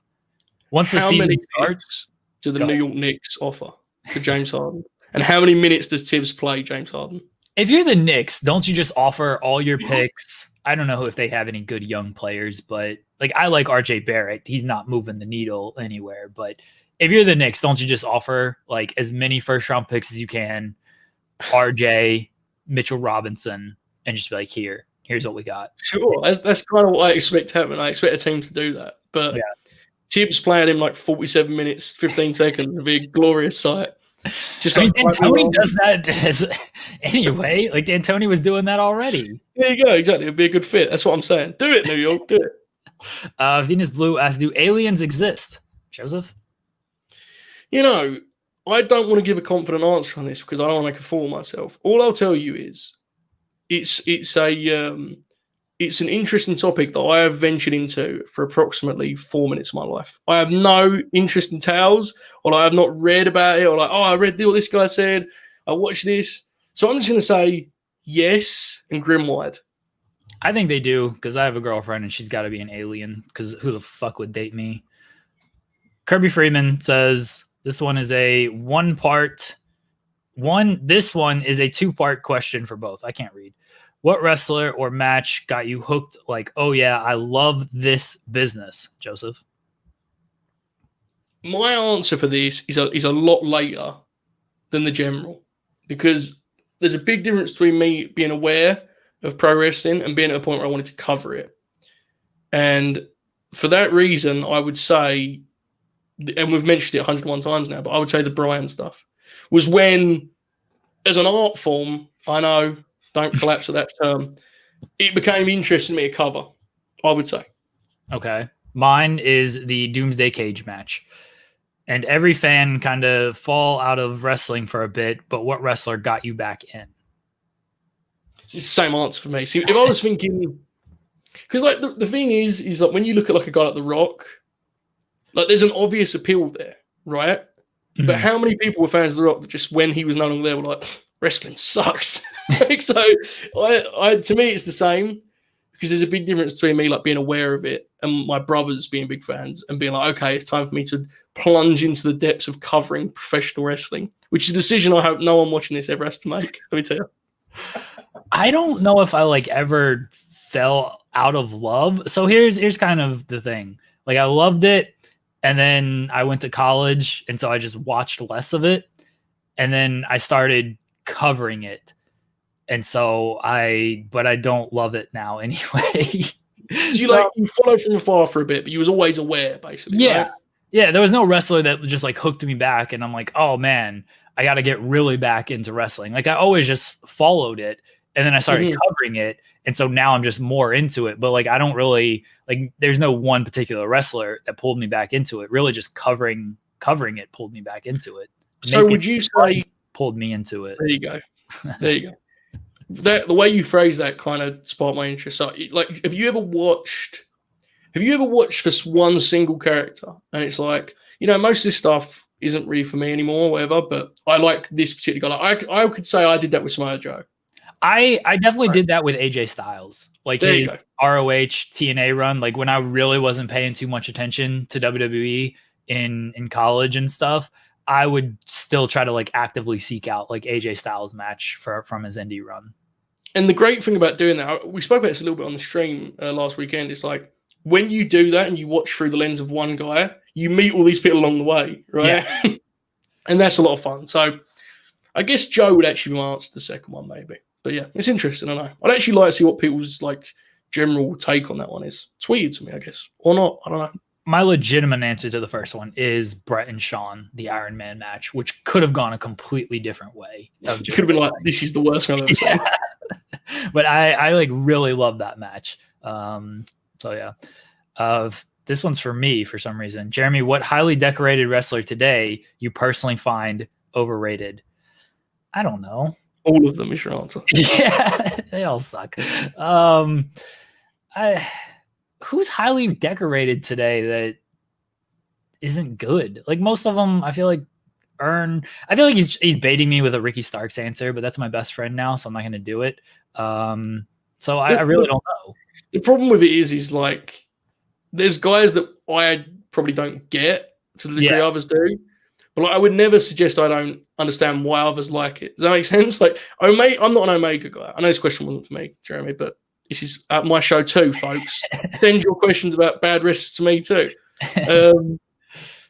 Once the season starts, do the New York Knicks offer to James Harden? And how many minutes does Tibbs play James Harden? If you're the Knicks, don't you just offer all your picks? I don't know if they have any good young players, but like I like RJ Barrett. He's not moving the needle anywhere. But if you're the Knicks, don't you just offer like as many first round picks as you can, RJ, Mitchell Robinson, and just be like, here's what we got. Sure, that's kind of what I expect to happen. I expect a team to do that. But Tibbs playing him like 47 minutes, 15 seconds would be a glorious sight. Just I mean, D'Antoni does that anyway. Like D'Antoni was doing that already. There you go. Exactly. It'd be a good fit. That's what I'm saying. Do it, New York. Do it. Venus Blue asks, do aliens exist? Joseph? I don't want to give a confident answer on this because I don't want to make a fool of myself. All I'll tell you is it's an interesting topic that I have ventured into for approximately 4 minutes of my life. I have no interest in tales, or I have not read about it, or like, I read what this guy said, I watched this. So I'm just going to say yes and grin wide. I think they do because I have a girlfriend and she's got to be an alien because who the fuck would date me? Kirby Freeman says this one is a two-part question for both. I can't read. What wrestler or match got you hooked like, oh yeah, I love this business, Joseph? My answer for this is a lot later than the general because there's a big difference between me being aware of pro wrestling and being at a point where I wanted to cover it. And for that reason, I would say, and we've mentioned it 101 times now, but I would say the Bryan stuff was when, as an art form, I know, don't collapse at that term, it became interesting to me to cover, I would say. Okay. Mine is the Doomsday Cage match. And every fan kind of fall out of wrestling for a bit, but what wrestler got you back in? It's the same answer for me. See, if I was thinking, because like the thing is like when you look at like a guy like The Rock, like there's an obvious appeal there, right? Mm-hmm. But how many people were fans of The Rock that just when he was no longer there were like, wrestling sucks? So to me, it's the same because there's a big difference between me like being aware of it and my brothers being big fans and being like, okay, it's time for me to plunge into the depths of covering professional wrestling, which is a decision I hope no one watching this ever has to make. Let me tell you. I don't know if I like ever fell out of love. So here's kind of the thing. Like I loved it. And then I went to college. And so I just watched less of it. And then I started covering it. And so but I don't love it now anyway. So you followed from afar for a bit, but you was always aware, basically. Yeah. Right? Yeah. There was no wrestler that just like hooked me back. And I'm like, oh man, I got to get really back into wrestling. Like I always just followed it. And then I started covering it. And so now I'm just more into it. But like, I don't really like, there's no one particular wrestler that pulled me back into it. Really just covering it pulled me back into it. So would you say pulled me into it? There you go. There you go. the way you phrase that kind of sparked my interest. So, like, have you ever watched this one single character and it's like, most of this stuff isn't really for me anymore, or whatever, but I like this particular guy. Like, I could say I did that with Samoa Joe. I definitely did that with AJ Styles. Like his ROH TNA run, like when I really wasn't paying too much attention to WWE in college and stuff, I would still try to like actively seek out like AJ Styles match from his indie run. And the great thing about doing that, we spoke about this a little bit on the stream last weekend, it's like when you do that and you watch through the lens of one guy, you meet all these people along the way, right? Yeah. And that's a lot of fun. So I guess Joe would actually be my answer to the second one, maybe. But yeah, it's interesting. I know. I'd actually like to see what people's like general take on that one is. Tweet it to me, I guess, or not. I don't know. My legitimate answer to the first one is Brett and Shawn, the Iron Man match, which could have gone a completely different way. It could have been like, this is the worst one I've ever seen. But I like really love that match. So yeah, this one's for me for some reason. Jeremy, what highly decorated wrestler today you personally find overrated? I don't know. All of them is your answer. Yeah, they all suck. Who's highly decorated today that isn't good? Like most of them, I feel like I feel like he's baiting me with a Ricky Starks answer, but that's my best friend now, so I'm not going to do it. So I really don't know. The problem with it is like there's guys that I probably don't get to the degree others do. But like, I would never suggest I don't understand why others like it. Does that make sense? Like, I'm not an Omega guy. I know this question wasn't for me, Jeremy, but this is at my show too, folks. Send your questions about bad wrestlers to me too.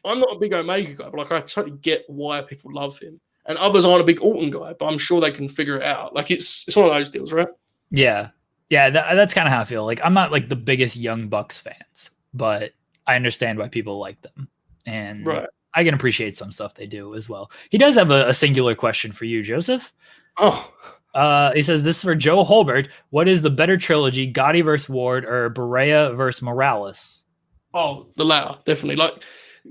I'm not a big Omega guy, but like I totally get why people love him. And others aren't a big Orton guy, but I'm sure they can figure it out. Like it's one of those deals, right? Yeah. That's kind of how I feel. Like I'm not like the biggest Young Bucks fans, but I understand why people like them, and I can appreciate some stuff they do as well. He does have a singular question for you, Joseph. He says, this is for Joe Hulbert. What is the better trilogy, Gotti versus Ward or Berea versus Morales? Oh, the latter, definitely. Like,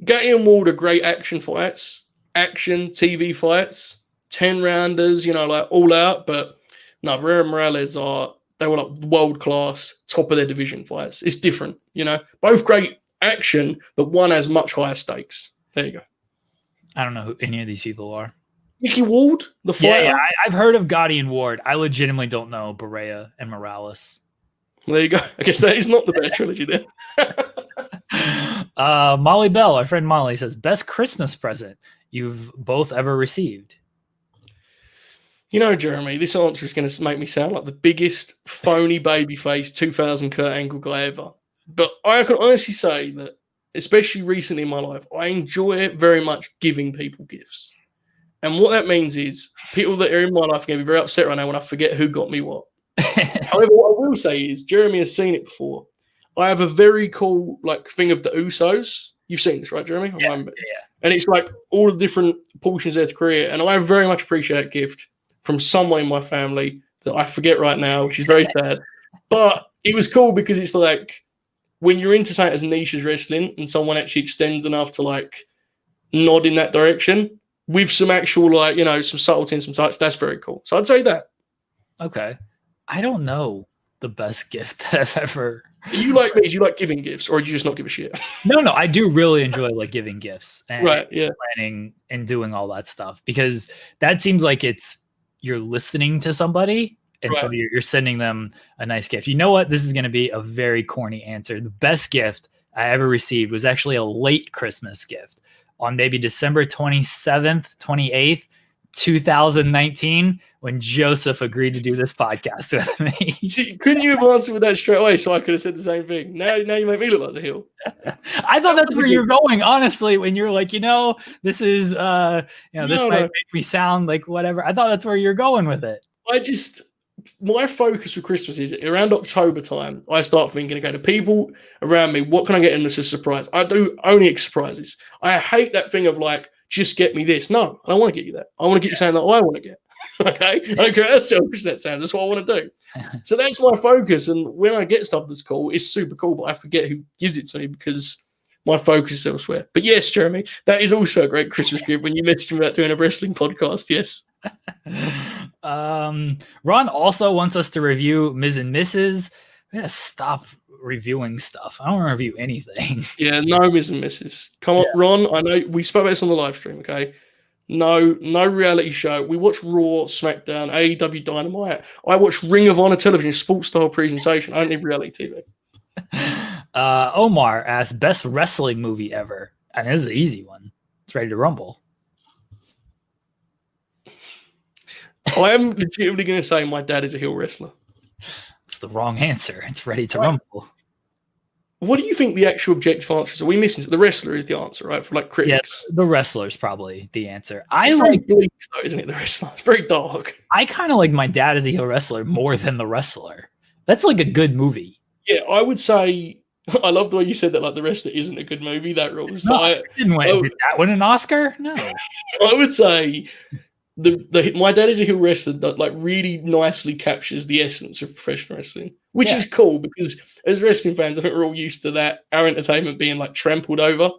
Gotti and Ward are great action fights, action TV fights, 10-rounders, like all out. But no, Berea and Morales they were like world-class, top of their division fights. It's different, Both great action, but one has much higher stakes. There you go. I don't know who any of these people are. Mickey Ward, the fighter. Yeah, I've heard of Gotti and Ward. I legitimately don't know Berea and Morales. Well, there you go. I guess that is not the better trilogy then. Molly Bell, our friend Molly, says, best Christmas present you've both ever received? Jeremy, this answer is going to make me sound like the biggest phony babyface 2000 Kurt Angle guy ever. But I can honestly say that, especially recently in my life, I enjoy very much giving people gifts. And what that means is people that are in my life are going to be very upset right now when I forget who got me what. However, what I will say is Jeremy has seen it before. I have a very cool thing of the Usos. You've seen this, right, Jeremy? Yeah. And it's like all the different portions of their career. And I very much appreciate a gift from someone in my family that I forget right now, which is very sad. But it was cool because it's like when you're into something as niche as wrestling and someone actually extends enough to nod in that direction with some actual some subtlety and some touch, that's very cool. So I'd say that. Okay. I don't know the best gift that I've ever. Are you like me? Do you like giving gifts or do you just not give a shit? No, I do really enjoy giving gifts and planning and doing all that stuff because that seems like you're listening to somebody. And so you're sending them a nice gift. You know what? This is going to be a very corny answer. The best gift I ever received was actually a late Christmas gift on maybe December 27th, 28th, 2019, when Joseph agreed to do this podcast with me. See, couldn't you have answered with that straight away so I could have said the same thing? Now you make me look like the heel. I thought that's where you're going, honestly, when you're like, this is, this might make me sound like whatever. I thought that's where you're going with it. My focus for Christmas is around October time. I start thinking, okay, the people around me, what can I get them as a surprise? I do only surprises. I hate that thing of just get me this. No, I don't want to get you that. I want to get you something that I want to get. Okay? Okay, that's selfish that sounds. That's what I want to do. So that's my focus. And when I get stuff that's cool, it's super cool, but I forget who gives it to me because my focus is elsewhere. But yes, Jeremy, that is also a great Christmas gift when you messaged me about doing a wrestling podcast. Yes. Ron also wants us to review Ms. and Mrs. We gotta stop reviewing stuff. I don't want to review anything. Yeah, no Ms. and Mrs. Come on, Ron. I know we spoke about this on the live stream. Okay, no reality show. We watch Raw, SmackDown, AEW Dynamite. I watch Ring of Honor television, sports style presentation. I don't need reality TV. Omar asks, best wrestling movie ever. I mean, this is an easy one. It's Ready to Rumble. I am legitimately going to say my dad is a heel wrestler. It's the wrong answer. It's Ready to Rumble. What do you think the actual objective answer is? Are we missing? The wrestler is the answer, right? For like critics. Yeah, the wrestler's probably the answer. It's like bleak, though, isn't it? The wrestler. It's very dark. I kind of like my dad as a heel wrestler more than the wrestler. That's like a good movie. Yeah, I would say. I love the way you said that. Like the wrestler isn't a good movie. That rules. Did that win an Oscar? No. I would say. My dad is a heel wrestler that like really nicely captures the essence of professional wrestling, which is cool because as wrestling fans, I think we're all used to that our entertainment being like trampled over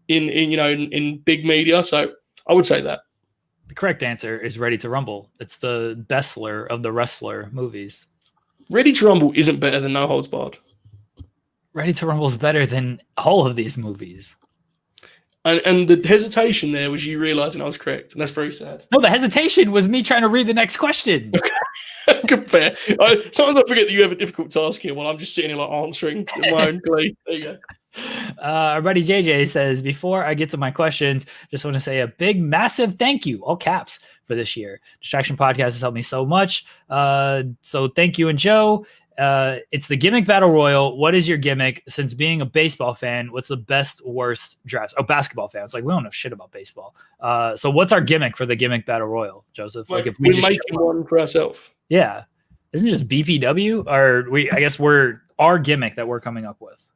in big media. So I would say that the correct answer is Ready to Rumble. It's the bestler of the wrestler movies. Ready to Rumble isn't better than No Holds Barred. Ready to Rumble is better than all of these movies. And the hesitation there was you realizing I was correct, and that's very sad. No, the hesitation was me trying to read the next question. Fair. Sometimes I forget that you have a difficult task here while I'm just sitting here like answering my own glee. There you go. Our buddy JJ says, before I get to my questions, just want to say a big, massive thank you, all caps, for this year. Distraction Podcast has helped me so much. So thank you. And Joe, it's the gimmick battle royal. What is your gimmick? Since being a baseball fan, what's the best, worst drafts? Oh, basketball fans. Like, we don't know shit about baseball. So what's our gimmick for the gimmick battle royal, Joseph? Like, if we're making one for ourselves. Yeah. Isn't it just BPW? Or I guess we're our gimmick that we're coming up with.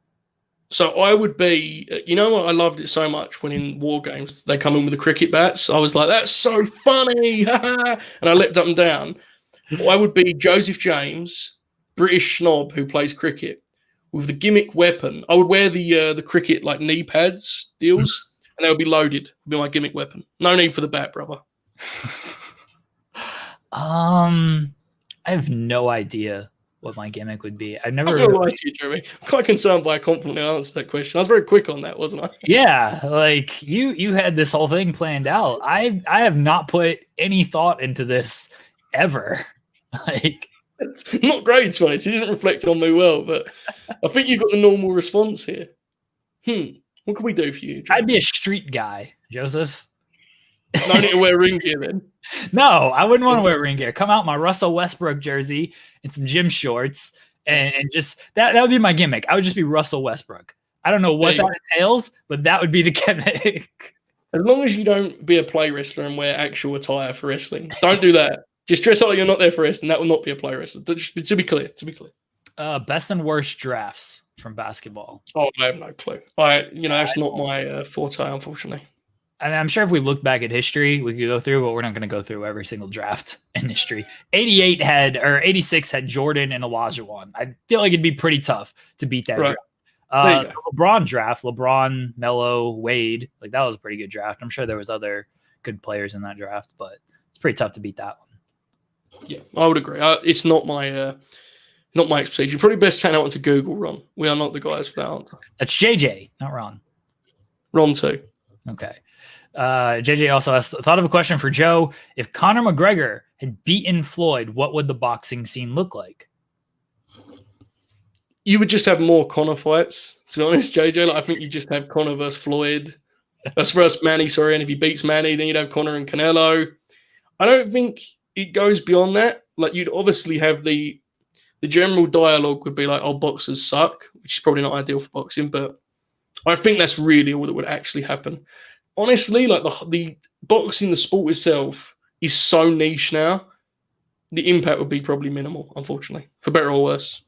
So I would be, you know what? I loved it so much when in War Games, they come in with the cricket bats. I was like, that's so funny. And I leapt up and down. I would be Joseph James, British snob who plays cricket with the gimmick weapon. I would wear the cricket like knee pads deals, and they would be loaded. Would be my gimmick weapon. No need for the bat, brother. I have no idea what my gimmick would be. I've never. I'm gonna lie to you, Jeremy. I'm quite concerned by a confidently answer that question. I was very quick on that, wasn't I? Yeah, like you had this whole thing planned out. I have not put any thought into this ever. Like. It's not great, to be honest. It doesn't reflect on me well, but I think you've got the normal response here. What can we do for you, Jeremy? I'd be a street guy, Joseph. No need to wear ring gear then. No, I wouldn't want to wear ring gear. Come out my Russell Westbrook jersey and some gym shorts, and just that would be my gimmick. I would just be Russell Westbrook. I don't know what that entails, but that would be the gimmick. As long as you don't be a play wrestler and wear actual attire for wrestling, don't do that. Just dress up like you're not there for wrestling. That will not be a play wrestler. To be clear. Best and worst drafts from basketball. Oh, I have no clue. That's not my forte, unfortunately. And I'm sure if we look back at history, we could go through, but we're not going to go through every single draft in history. 86 had Jordan and Olajuwon. I feel like it'd be pretty tough to beat that draft. The LeBron draft, LeBron, Melo, Wade, like that was a pretty good draft. I'm sure there was other good players in that draft, but it's pretty tough to beat that one. Yeah, I would agree. It's not my expertise. You're probably best checking out to Google, Ron. We are not the guys for that answer. That's JJ, not Ron. Ron too. Okay. JJ also asked, thought of a question for Joe. If Conor McGregor had beaten Floyd, what would the boxing scene look like? You would just have more Conor fights, to be honest, JJ. Like, I think you just have Conor versus Floyd. That's versus Manny, sorry. And if he beats Manny, then you'd have Conor and Canelo. I don't think it goes beyond that. Like, you'd obviously have the general dialogue would be like, oh, boxers suck, which is probably not ideal for boxing, but I think that's really all that would actually happen. Honestly, like the boxing, the sport itself is so niche now, the impact would be probably minimal, unfortunately, for better or worse.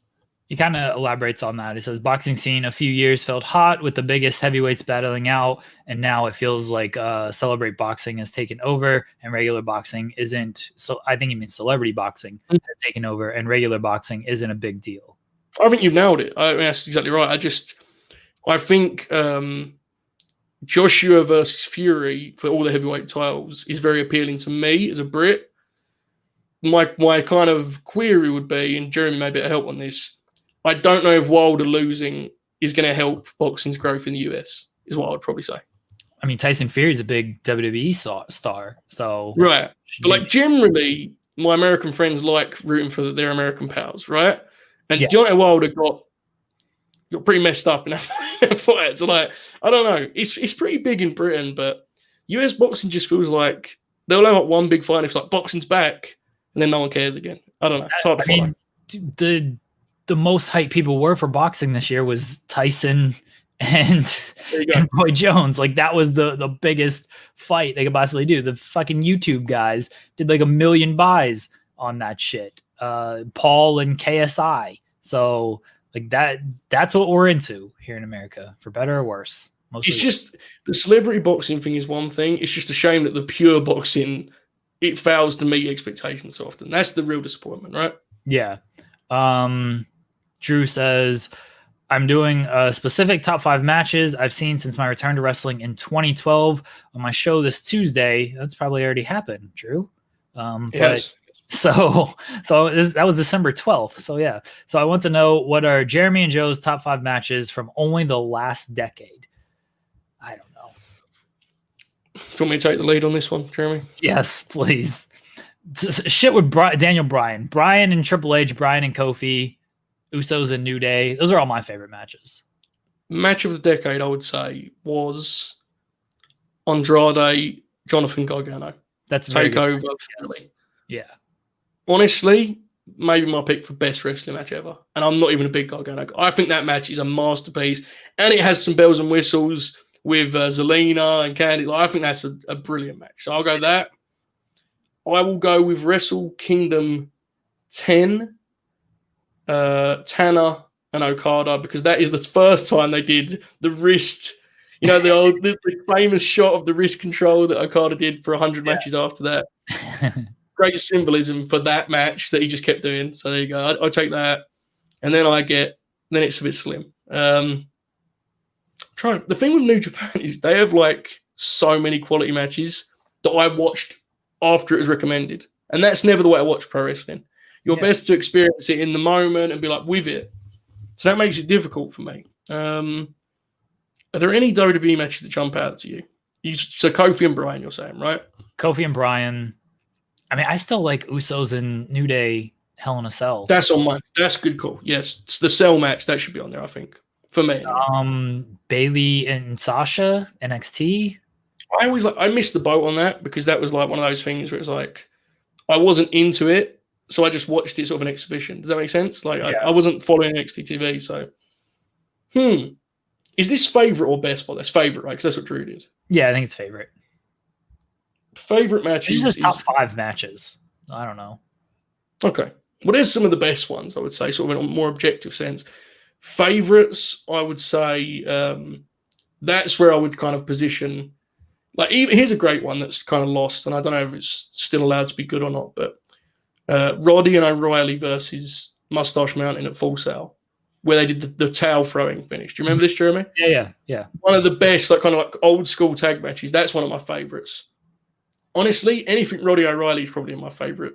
He kind of elaborates on that. He says, boxing scene a few years felt hot with the biggest heavyweights battling out, and now it feels like Celebrate Boxing has taken over, and regular boxing isn't. So I think he means celebrity boxing has taken over, and regular boxing isn't a big deal. I think you've nailed it. I mean, that's exactly right. I think Joshua versus Fury for all the heavyweight titles is very appealing to me as a Brit. my kind of query would be, and Jeremy may be able to help on this, I don't know if Wilder losing is going to help boxing's growth in the US, is what I would probably say. I mean, Tyson Fury is a big WWE star, so right. But like generally, my American friends like rooting for their American pals, right? And Deontay Wilder got pretty messed up in that fight. So like, I don't know. It's pretty big in Britain, but US boxing just feels like they'll have like one big fight. And it's like boxing's back, and then no one cares again. I don't know. It's hard to follow. Mean, the most hype people were for boxing this year was Tyson and Roy Jones. Like that was the biggest fight they could possibly do. The fucking YouTube guys did like 1 million buys on that shit. Paul and KSI. So like that's what we're into here in America, for better or worse. It's just the celebrity boxing thing is one thing. It's just a shame that the pure boxing, it fails to meet expectations so often. That's the real disappointment, right? Yeah. Drew says, I'm doing a specific top 5 matches I've seen since my return to wrestling in 2012 on my show this Tuesday. That's probably already happened, Drew. Yes. So that was December 12th. So yeah. So I want to know, what are Jeremy and Joe's top 5 matches from only the last decade? I don't know. Do you want me to take the lead on this one, Jeremy? Yes, please. Shit with Daniel Bryan. Bryan and Triple H, Bryan and Kofi, Usos and New Day. Those are all my favorite matches. Match of the decade, I would say, was Andrade, Jonathan Gargano. That's Takeover. Yes. Yeah. Honestly, maybe my pick for best wrestling match ever. And I'm not even a big Gargano. I think that match is a masterpiece. And it has some bells and whistles with Zelina and Candy. I think that's a brilliant match. So I'll go that. I will go with Wrestle Kingdom 10. Tanner and Okada, because that is the first time they did the wrist, the famous shot of the wrist control that Okada did for 100 matches after that. Great symbolism for that match that he just kept doing. So there you go. I'll take that. And then it's a bit slim. The thing with New Japan is they have like so many quality matches that I watched after it was recommended. And that's never the way I watch pro wrestling. You're best to experience it in the moment and be like with it. So that makes it difficult for me. Are there any WWE matches that jump out to you? So Kofi and Bryan, you're saying, right? Kofi and Bryan. I mean, I still like Usos and New Day, Hell in a Cell. That's on mine. That's a good call. Yes, it's the Cell match. That should be on there, I think, for me. Bayley and Sasha, NXT. I missed the boat on that because that was like one of those things where it's like I wasn't into it. So I just watched it sort of an exhibition. Does that make sense? Like I wasn't following NXT TV. So, is this favorite or best? Well, that's favorite, right? Because that's what Drew did. Yeah, I think it's favorite. Favorite matches. This is top 5 matches. I don't know. Okay. Well, there's some of the best ones, I would say, sort of in a more objective sense. Favorites, I would say, that's where I would kind of position. Like, here's a great one that's kind of lost, and I don't know if it's still allowed to be good or not, but Roddy and O'Reilly versus Mustache Mountain at Full Sail, where they did the towel throwing finish. Do you remember this, Jeremy? Yeah. One of the best, like kind of like old school tag matches. That's one of my favorites. Honestly, anything Roddy O'Reilly is probably my favorite.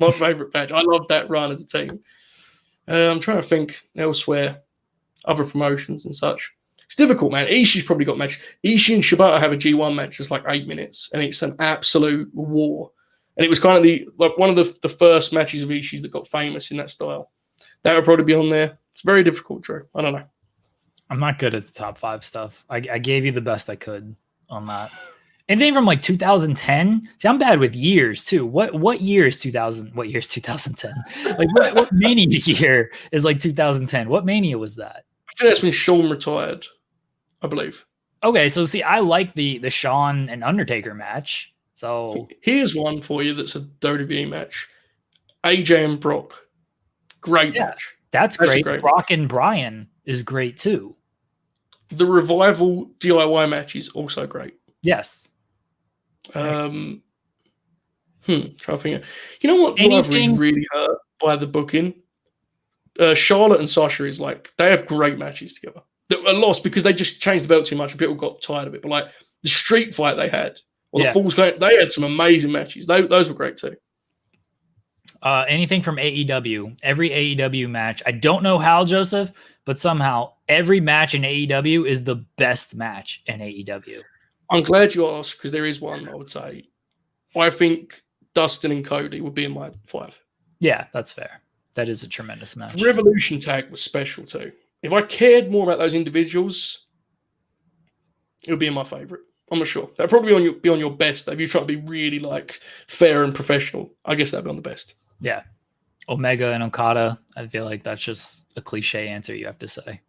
My favorite match. I love that run as a team. I'm trying to think elsewhere, other promotions and such. It's difficult, man. Ishii's probably got matches. Ishii and Shibata have a G1 match that's like 8 minutes, and it's an absolute war. And it was kind of one of the first matches of Ishii's that got famous in that style. That would probably be on there. It's very difficult, Drew. I don't know. I'm not good at the top 5 stuff. I gave you the best I could on that. Anything from like 2010? See, I'm bad with years too. What year is 2000? What year is 2010? Like what Mania year is like 2010? What Mania was that? I think that's when Shawn retired, I believe. Okay, so see, I like the Shawn and Undertaker match. So here's one for you that's a WWE match. AJ and Brock. Great match. That's great. Brock and Bryan is great too. The Revival DIY match is also great. Yes. Trying to think. You know what? Anything really hurt by the booking? Charlotte and Sasha is like, they have great matches together. That were lost because they just changed the belt too much and people got tired of it. But like the street fight they had, or the Falls, they had some amazing matches. Those were great too. Anything from AEW, every AEW match. I don't know how, Joseph, but somehow every match in AEW is the best match in AEW. I'm glad you asked because there is one I would say. I think Dustin and Cody would be in my 5. Yeah, that's fair. That is a tremendous match. Revolution tag was special too. If I cared more about those individuals, it would be in my favorite. I'm not sure. That'd probably be on your best. If you try to be really like fair and professional, I guess that'd be on the best. Yeah. Omega and Okada, I feel like that's just a cliche answer you have to say.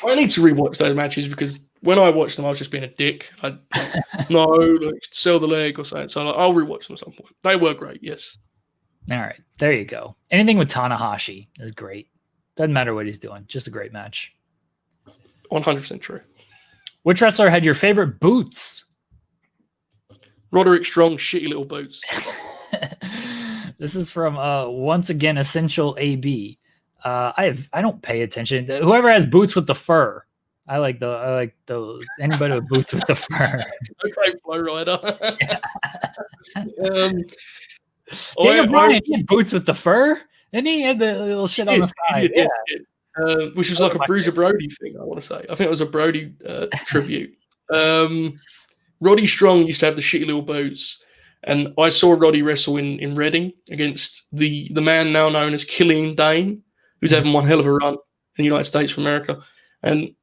I need to rewatch those matches because when I watched them, I was just being a dick. Sell the leg or something. So I'll rewatch them at some point. They were great, yes. All right, there you go. Anything with Tanahashi is great. Doesn't matter what he's doing. Just a great match. 100% true. Which wrestler had your favorite boots? Roderick Strong's shitty little boots. This is from once again Essential AB. I don't pay attention. Whoever has boots with the fur. I like those. Anybody with boots with the fur. Okay, Flow Rider. Daniel Bryan, he had boots with the fur, and he had the little shit on the side. Which was like a Bruiser Brody thing, I want to say. I think it was a Brody tribute. Roddy Strong used to have the shitty little boots, and I saw Roddy wrestle in Reading against the man now known as Killian Dane, who's having one hell of a run in the United States of America. And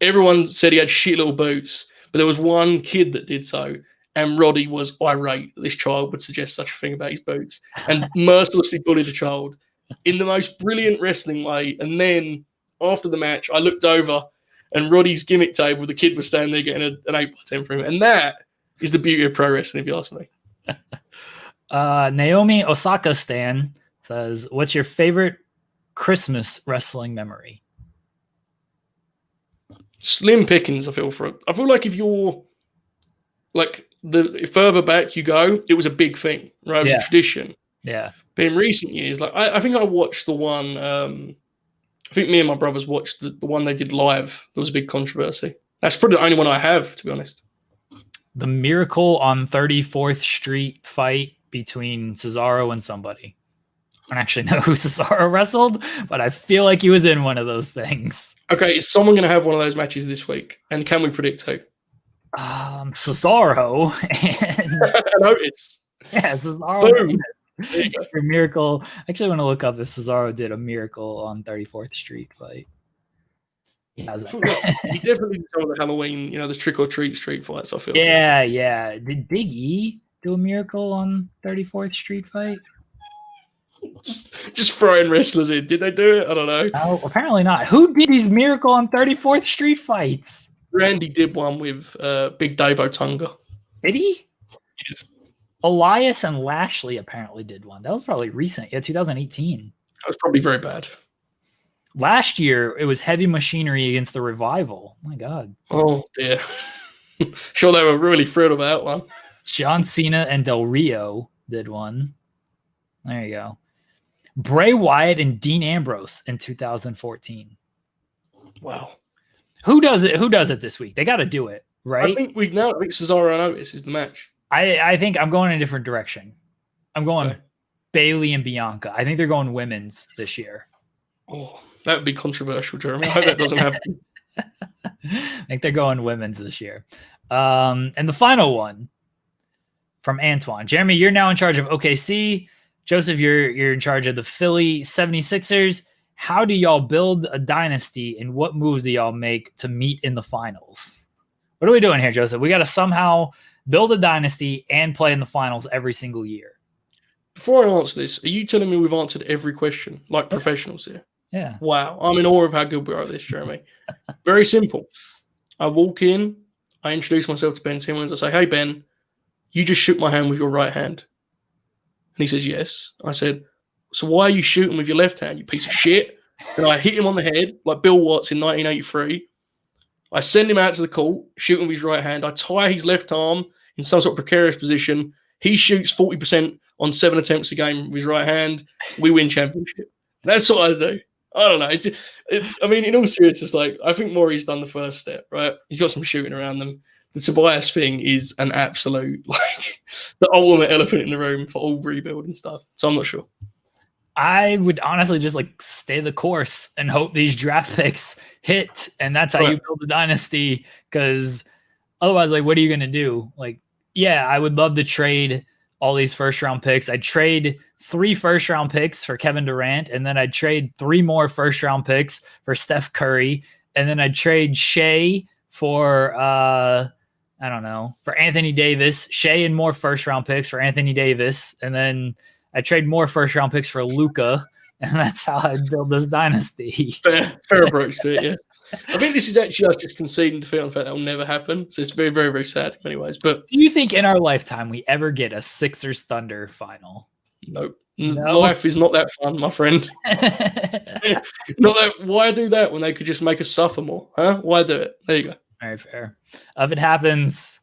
everyone said he had shitty little boots, but there was one kid that did so. And Roddy was irate that this child would suggest such a thing about his boots and mercilessly bullied the child in the most brilliant wrestling way. And then after the match, I looked over and Roddy's gimmick table, the kid was standing there getting an 8x10 for him. And that is the beauty of pro wrestling, if you ask me. Naomi Osaka Stan says, what's your favorite Christmas wrestling memory? Slim pickings, I feel for it. I feel like if you're like the further back you go, it was a big thing, right? It was a tradition. Yeah. But in recent years, like I think I watched the one. I think me and my brothers watched the one they did live. There was a big controversy. That's probably the only one I have, to be honest. The Miracle on 34th Street fight between Cesaro and somebody. I don't actually know who Cesaro wrestled, but I feel like he was in one of those things. Okay, is someone going to have one of those matches this week? And can we predict who? Cesaro and Otis. Yeah, Cesaro. Boom. A Miracle. I actually want to look up if Cesaro did a Miracle on 34th Street fight. He definitely did some of the Halloween, the trick or treat street fights. I feel. Yeah. Did Big E do a Miracle on 34th Street fight? Just throwing wrestlers in. Did they do it? I don't know. No, apparently not. Who did his Miracle on 34th Street fights? Randy did one with Big Dave Otunga. Did he? Yes. Elias and Lashley apparently did one. That was probably recent. Yeah, 2018. That was probably very bad. Last year, it was Heavy Machinery against the Revival. Oh, my God. Oh, dear. Sure, they were really thrilled about that one. John Cena and Del Rio did one. There you go. Bray Wyatt and Dean Ambrose in 2014. Wow. Who does it? Who does it this week? They got to do it, right? I think Cesaro and Otis is the match. I think I'm going in a different direction. I'm going Bailey and Bianca. I think they're going women's this year. Oh, that would be controversial, Jeremy. I hope that doesn't happen. I think they're going women's this year. And the final one from Antoine. Jeremy, you're now in charge of OKC. Joseph, you're in charge of the Philly 76ers. How do y'all build a dynasty, and what moves do y'all make to meet in the finals? What are we doing here, Joseph? We got to somehow build a dynasty and play in the finals every single year. Before I answer this, are you telling me we've answered every question like professionals here? Yeah. Wow. I'm in awe of how good we are at this, Jeremy. Very simple. I walk in, I introduce myself to Ben Simmons. I say, hey, Ben, you just shook my hand with your right hand. And he says, yes. I said, so why are you shooting with your left hand, you piece of shit? And I hit him on the head like Bill Watts in 1983. I send him out to the court, shoot him with his right hand. I tie his left arm in some sort of precarious position. He shoots 40% on 7 attempts a game with his right hand. We win championship. That's what I do. I don't know. I mean, in all seriousness, I think Maury's done the first step, right? He's got some shooting around them. The Tobias thing is an absolute, the ultimate elephant in the room for all rebuild and stuff. So I'm not sure. I would honestly just like stay the course and hope these draft picks hit, and that's how you build a dynasty. Because otherwise, like, what are you going to do? Like, yeah, I would love to trade all these first round picks. I'd trade 3 first round picks for Kevin Durant, and then I'd trade 3 more first round picks for Steph Curry, and then I'd trade Shea for I don't know, for Anthony Davis, Shea and more first round picks for Anthony Davis, and then I trade more first round picks for Luka, and that's how I build this dynasty. Fair approach to it, yeah. I think this is actually us just conceding defeat on the fact that will never happen. So it's very, very, very sad in many ways. But do you think in our lifetime we ever get a Sixers Thunder final? Nope. No. Life is not that fun, my friend. Not that. Why do that when they could just make us suffer more? Huh? Why do it? There you go. Very fair. If it happens,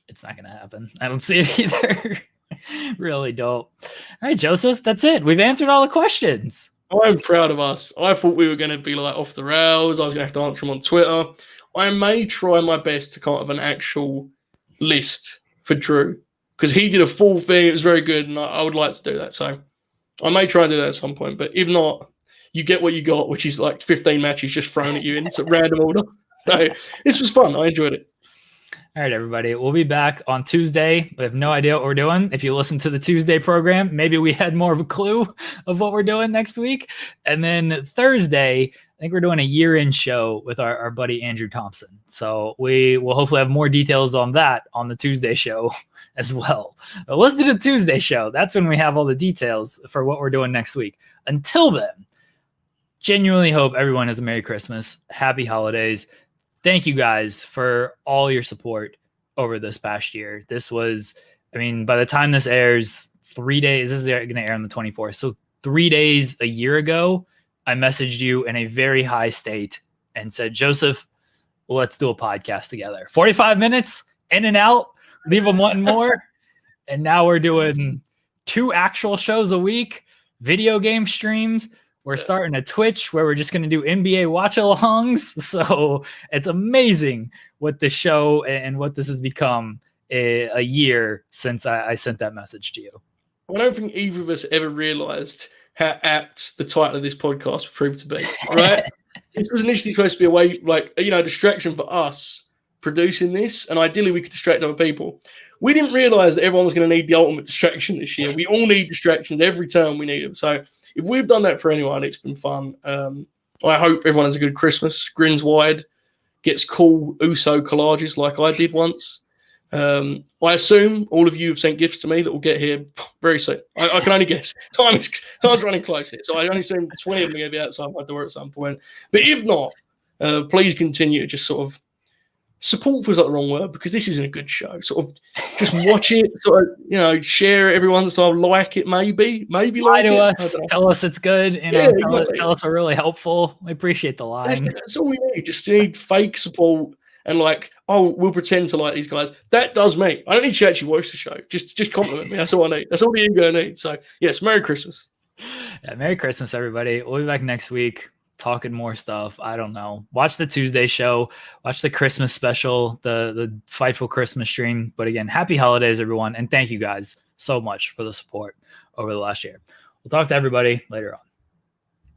it's not going to happen. I don't see it either. Really don't. All right, Joseph, that's it. We've answered all the questions. I'm proud of us. I thought we were going to be like off the rails. I was going to have to answer them on Twitter. I may try my best to come up with an actual list for Drew because he did a full thing. It was very good, and I would like to do that. So I may try and do that at some point. But if not, you get what you got, which is like 15 matches just thrown at you in some random order. So this was fun. I enjoyed it. All right, everybody. We'll be back on Tuesday. We have no idea what we're doing. If you listen to the Tuesday program, maybe we had more of a clue of what we're doing next week. And then Thursday, I think we're doing a year-end show with our buddy Andrew Thompson. So we will hopefully have more details on that on the Tuesday show as well. But listen to the Tuesday show. That's when we have all the details for what we're doing next week. Until then, genuinely hope everyone has a Merry Christmas. Happy holidays. Thank you guys for all your support over this past year. This was, I mean, by the time this airs, 3 days, this is going to air on the 24th. So 3 days a year ago, I messaged you in a very high state and said, Joseph, let's do a podcast together. 45 minutes in and out, leave them wanting more. And now we're doing 2 actual shows a week, video game streams. We're starting a Twitch where we're just going to do NBA watch-alongs. So it's amazing what the show and what this has become a year since I sent that message to you. I don't think either of us ever realized how apt the title of this podcast would prove to be, right? This was initially supposed to be a way, like, distraction for us producing this, and ideally we could distract other people. We didn't realize that everyone was going to need the ultimate distraction this year. We all need distractions every time we need them. So if we've done that for anyone, it's been fun. I hope everyone has a good Christmas, grins wide, gets cool Uso collages like I did once. I assume all of you have sent gifts to me that will get here very soon. I can only guess. Time's running close here. So I only assume 20 of them are going to be outside my door at some point. But if not, please continue to just sort of support feels like the wrong word because this isn't a good show. Sort of just watch it, sort of, share it every once in a while, like it, maybe like lie to it. us, tell us it's good, exactly. Tell us we're really helpful. We appreciate the line. That's all we need. Just need fake support and we'll pretend to like these guys. That does me. I don't need you to actually watch the show. Just compliment me. That's all I need. That's all the ego needs. So yes, Merry Christmas. Yeah, Merry Christmas, everybody. We'll be back next week. Talking more stuff. I don't know. Watch the Tuesday show. Watch the Christmas special, the Fightful Christmas stream. But again, happy holidays, everyone. And thank you guys so much for the support over the last year. We'll talk to everybody later on.